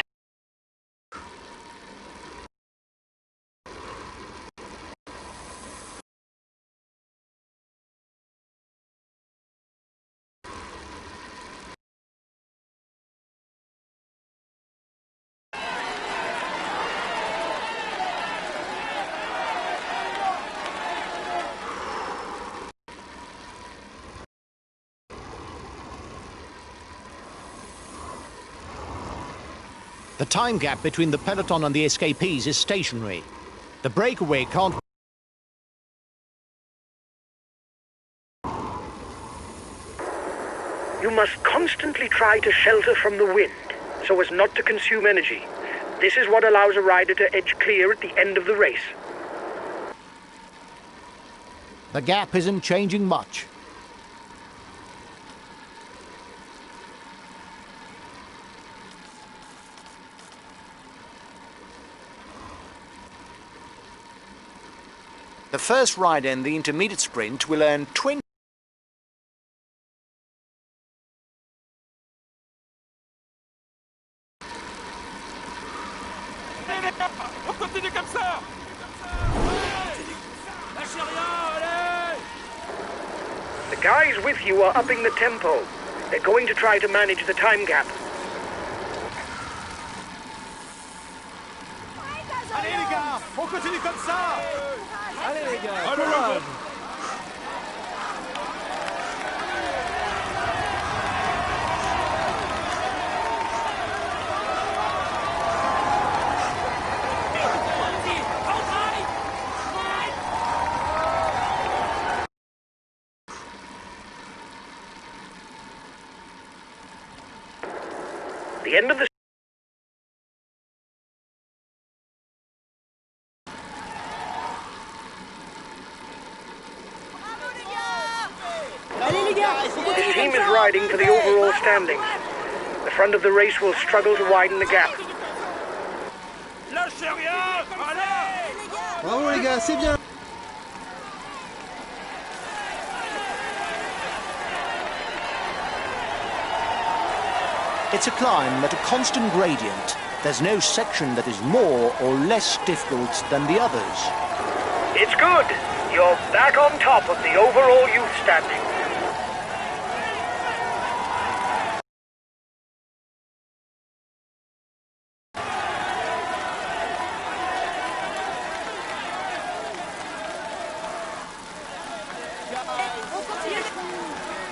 The time gap between the peloton and the escapees is stationary. The breakaway can't... You must constantly try to shelter from the wind, so as not to consume energy. This is what allows a rider to edge clear at the end of the race. The gap isn't changing much. The first rider in the intermediate sprint will earn 20... On continue comme ça. Lâchez rien, allez. The guys with you are upping the tempo. They're going to try to manage the time gap. Allez les gars, on continue comme ça. Allez les gars, courage. The end of the... This team is riding for the overall standings. The front of the race will struggle to widen the gap. Lâchez rien. Allez. Bravo les gars, c'est bien. It's a climb at a constant gradient. There's no section that is more or less difficult than the others. It's good. You're back on top of the overall youth standing.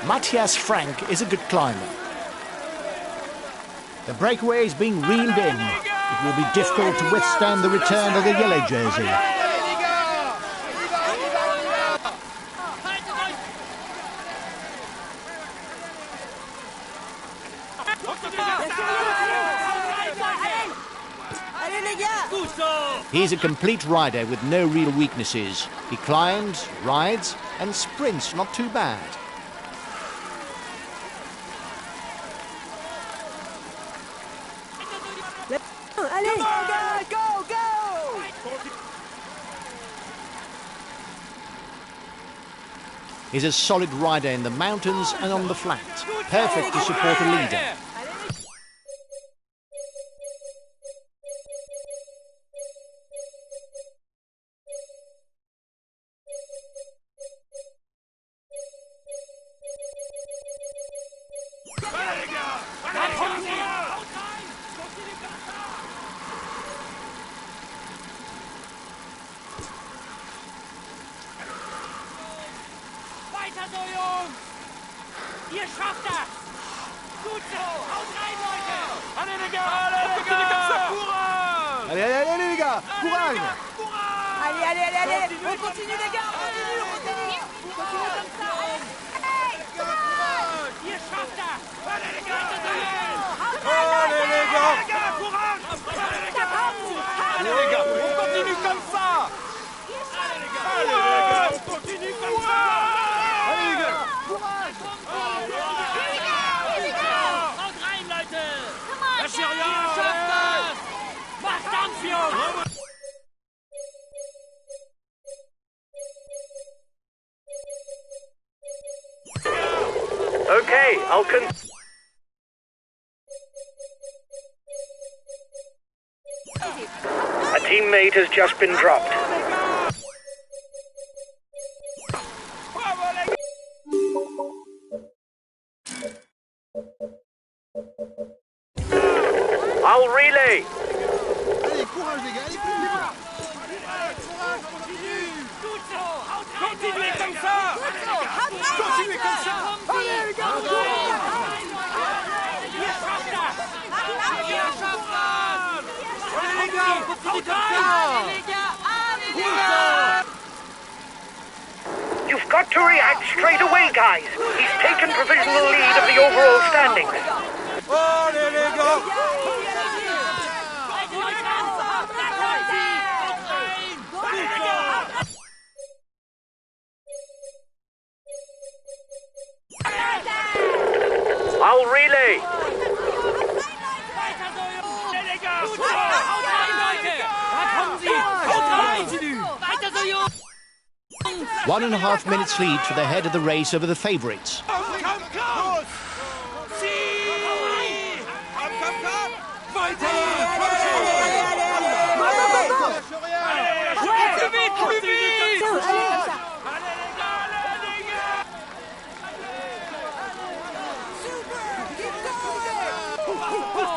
Matthias Frank is a good climber. The breakaway is being reeled in. It will be difficult to withstand the return of the yellow jersey. He's a complete rider with no real weaknesses. He climbs, rides, and sprints not too bad. Allez, go, go! He's a solid rider in the mountains and on the flat. Perfect to support a leader. Weiter so, Jungs! Ihr schafft das! Gut so! Haut rein, Leute! Allez les gars, continuez comme ça, courage! Allez les gars, courage! Allez, on continue les gars, on continue comme ça! Ihr schafft das! Allez les gars! Allez les gars, courage! Allez les gars, on continue comme ça! Allez les gars, on continue comme ça! Allez les gars, courage! Haut rein, Leute! Lâchez rien! Ihr schafft das! Macht Dampf, Jungs! Okay, A teammate has just been dropped. I'll relay. Allez, courage les gars, allez plus vite! Gut so! Haut rein! Continuez comme ça! Continuez comme ça! Allez les gars! Ihr schafft das! Ihr schafft das! Allez les gars, on continue comme ça! You've got to react straight away, guys. He's taken provisional lead of the overall standings. Allez les gars! I'll relay. Weiter so, Jungs! Les gars! Gut so! Haut rein, Leute! Da kommen sie! Haut rein! Weiter so, Jungs! 1.5 minutes lead for the head of the race over the favourites. Come! Si! Come! Weiter! Plus vite!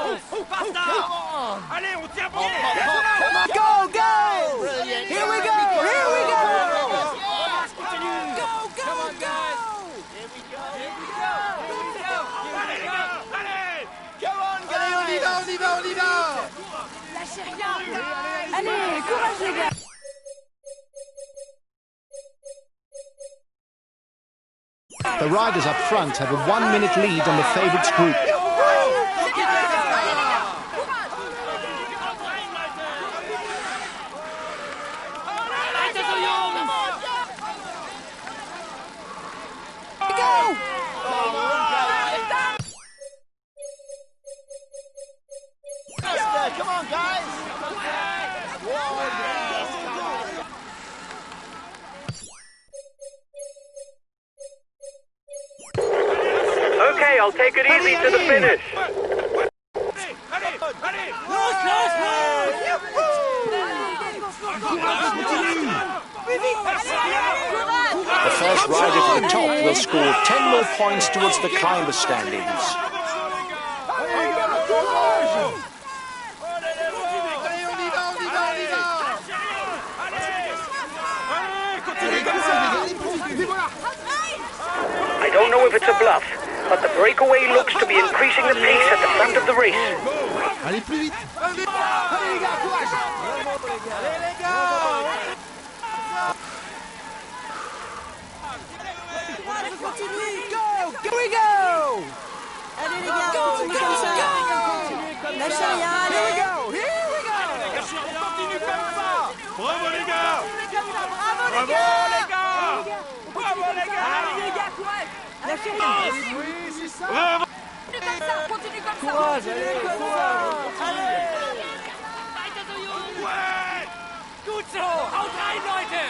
Allez, comme ça! Allez, on tient bon! Go, go! Here we go! Here we go! Allez les gars! Allez! Allez, on y va! Lâchez rien! Allez, courage les gars! The riders up front have a 1 minute lead on the favourites group. Weiter so, Jungs! Go! Come on, guys! Okay, I'll take it easy to the finish. first rider to the top will score 10 more points towards the climber standings. I don't know if it's a bluff, but the breakaway looks to be increasing the pace at the front of the race. Allez, plus vite. Allez les gars, courage. Allez les gars. Continue, go, here we go. Allez les gars, continue comme ça. Lâchez rien, allez. Here we go. On continue comme ça. Bravo les gars. Bravo les gars. Bravo les gars. Allez les gars, courage. Lâchez rien. Oui, c'est ça. Continue comme ça, continue comme ça. Courage, allez, courage. Allez. Weiter so, Jungs! Ouais. Gut so! Haut rein, Leute!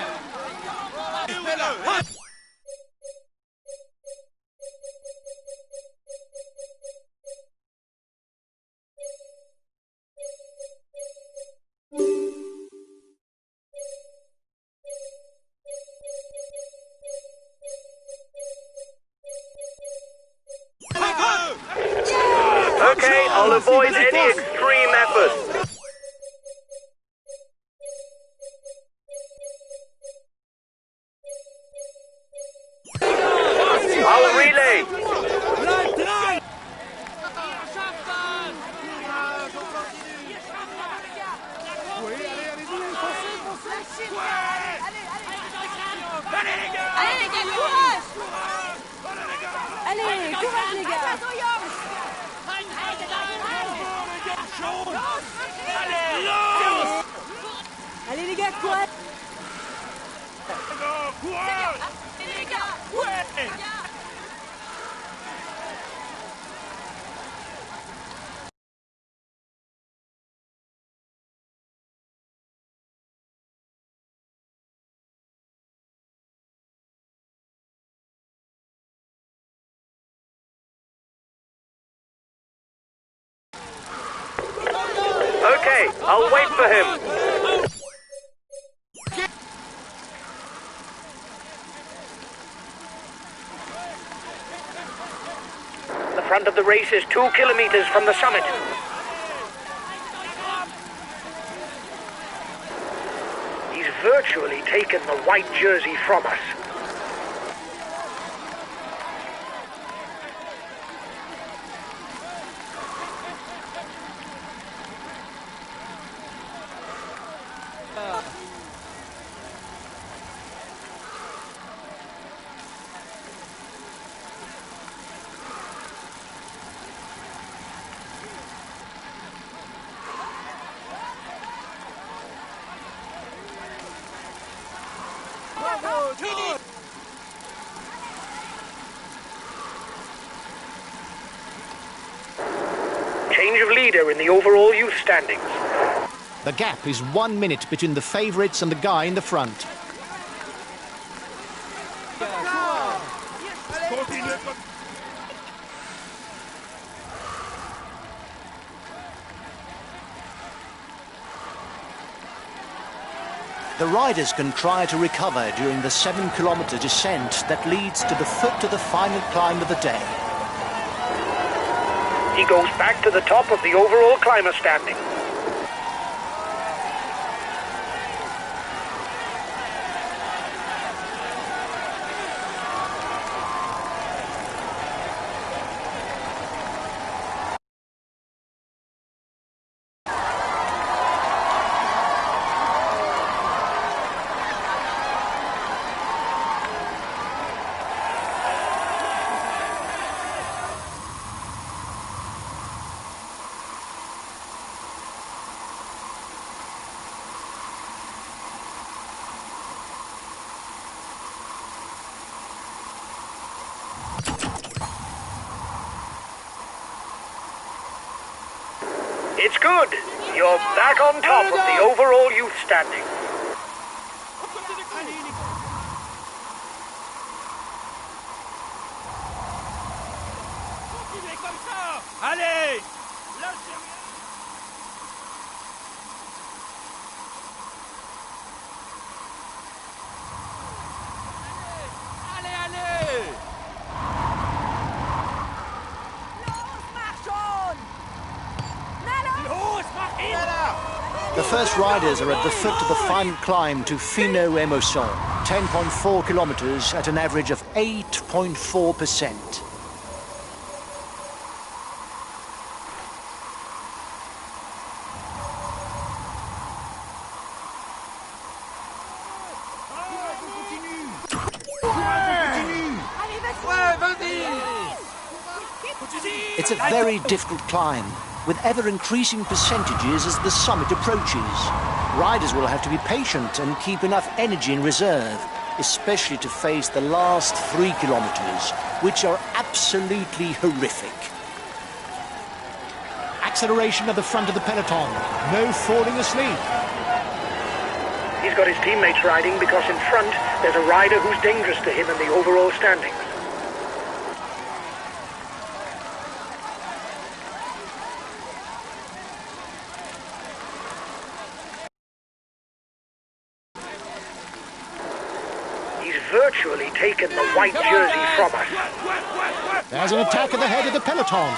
Okay, I'll avoid any extreme effort. I'll relay. Bleib dran. Ihr schafft das! Oui, allez, foncez. Allez les gars, courage. Allez, courage les gars. Allez les gars, courage. Allez, les gars! Okay, I'll wait for him. The front of the race is 2 kilometers from the summit. He's virtually taken the white jersey from us. Change of leader in the overall youth standings. The gap is 1 minute between the favourites and the guy in the front. The riders can try to recover during the 7-kilometre descent that leads to the foot of the final climb of the day. He goes back to the top of the overall climber standing. It's good. You're back on top of the overall youth standing. Continuez comme ça. Allez. Lâchez rien. The first riders are at the foot of the final climb to Fino Emosson, 10.4 kilometers at an average of 8.4%. It's a very difficult climb, with ever-increasing percentages as the summit approaches. Riders will have to be patient and keep enough energy in reserve, especially to face the last 3 kilometers, which are absolutely horrific. Acceleration at the front of the peloton. No falling asleep. He's got his teammates riding because in front there's a rider who's dangerous to him in the overall standings. Virtually taken the white jersey from us. There's an attack at the head of the peloton.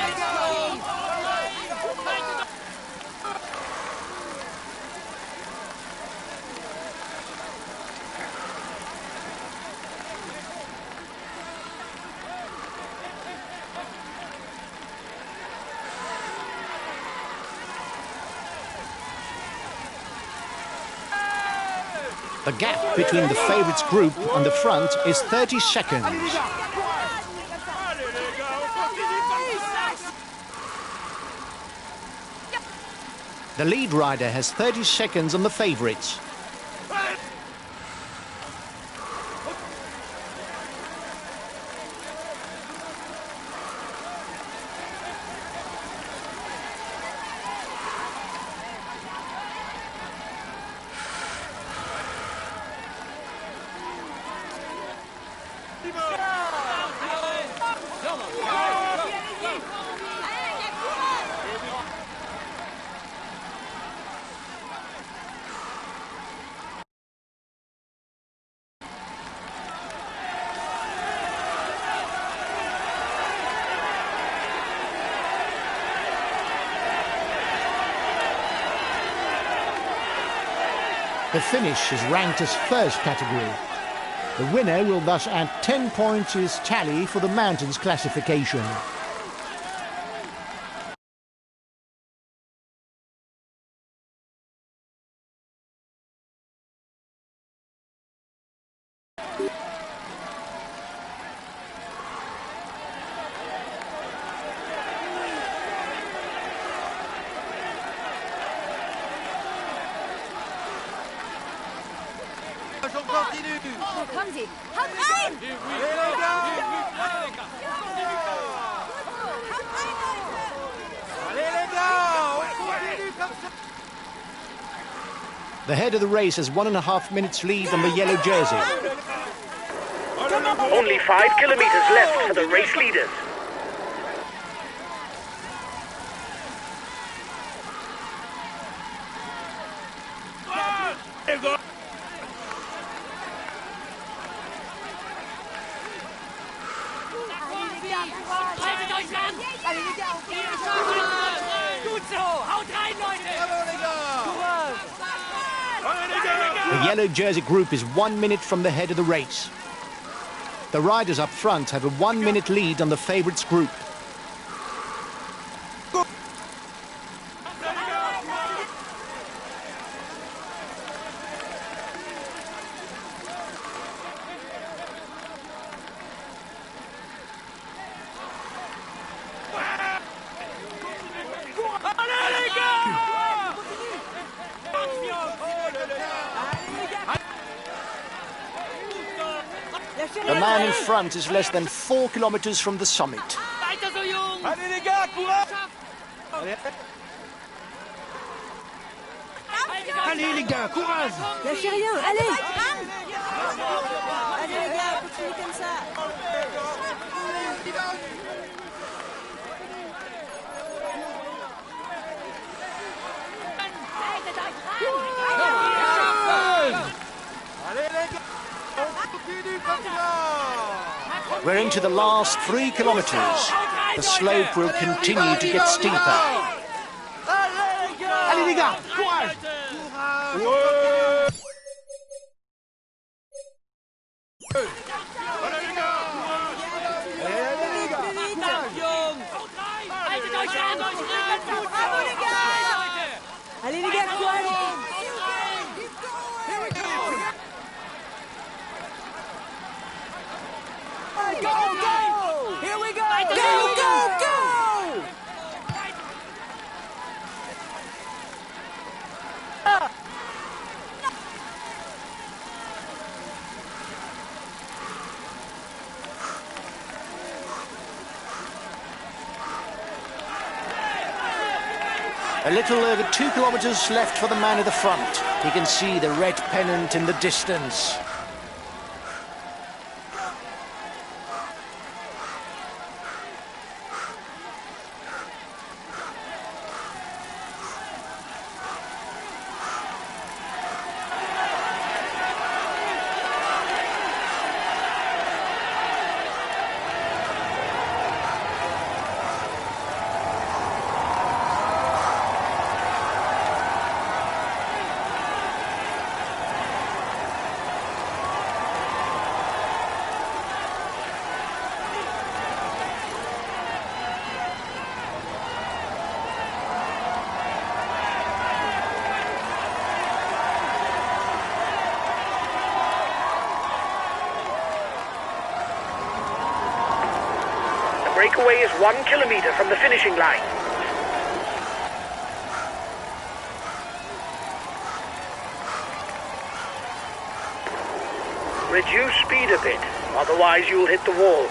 The gap between the favourites group on the front is 30 seconds. The lead rider has 30 seconds on the favourites. The finish is ranked as first category. The winner will thus add 10 points to his tally for the mountains classification. Kommen Sie! Haut rein! The head of the race has 1.5 minutes lead on the yellow jersey. Only 5 kilometers left for the race leaders. Haltet euch an! Gut so! Haut rein, Leute! The yellow jersey group is 1 minute from the head of the race. The riders up front have a 1 minute lead on the favourites group. The man in front is less than 4 kilometers from the summit. Weiter so, Jungs! Allez les gars, courage! Allez les gars, courage! Lâchez rien, allez! Allez les gars, continuez comme ça! We're into the last 3 kilometers. The slope will continue to get steeper. Allez les gars, courage! Haltet euch an! Bravo, les gars! Allez, les gars, courage! Go, go! Here we go! Go, go, go! A little over 2 kilometres left for the man at the front. He can see the red pennant in the distance. Breakaway is 1 kilometer from the finishing line. Reduce speed a bit, otherwise you'll hit the wall.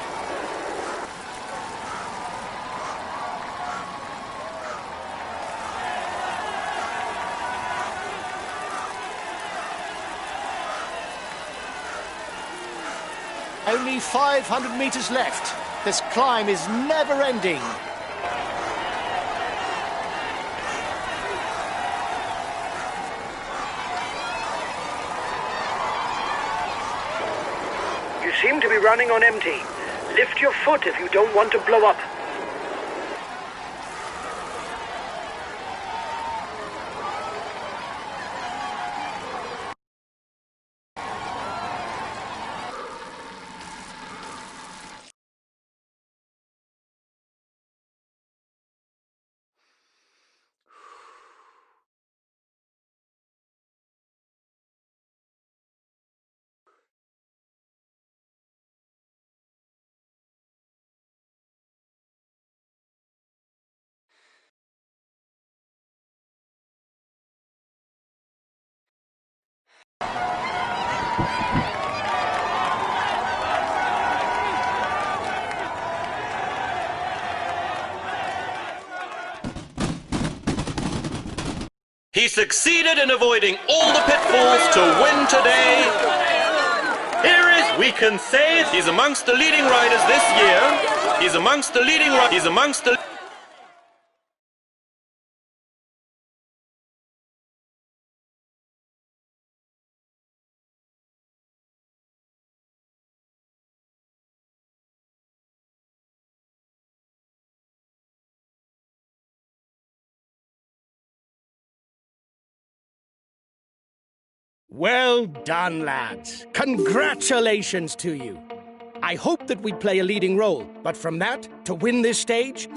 Only 500 metres left. This climb is never ending. You seem to be running on empty. Lift your foot if you don't want to blow up. He succeeded in avoiding all the pitfalls to win today. Here is, we can say, he's amongst the leading riders this year. He's amongst the leading riders. He's amongst the... Well done, lads. Congratulations to you. I hope that we play a leading role, but from that, to win this stage...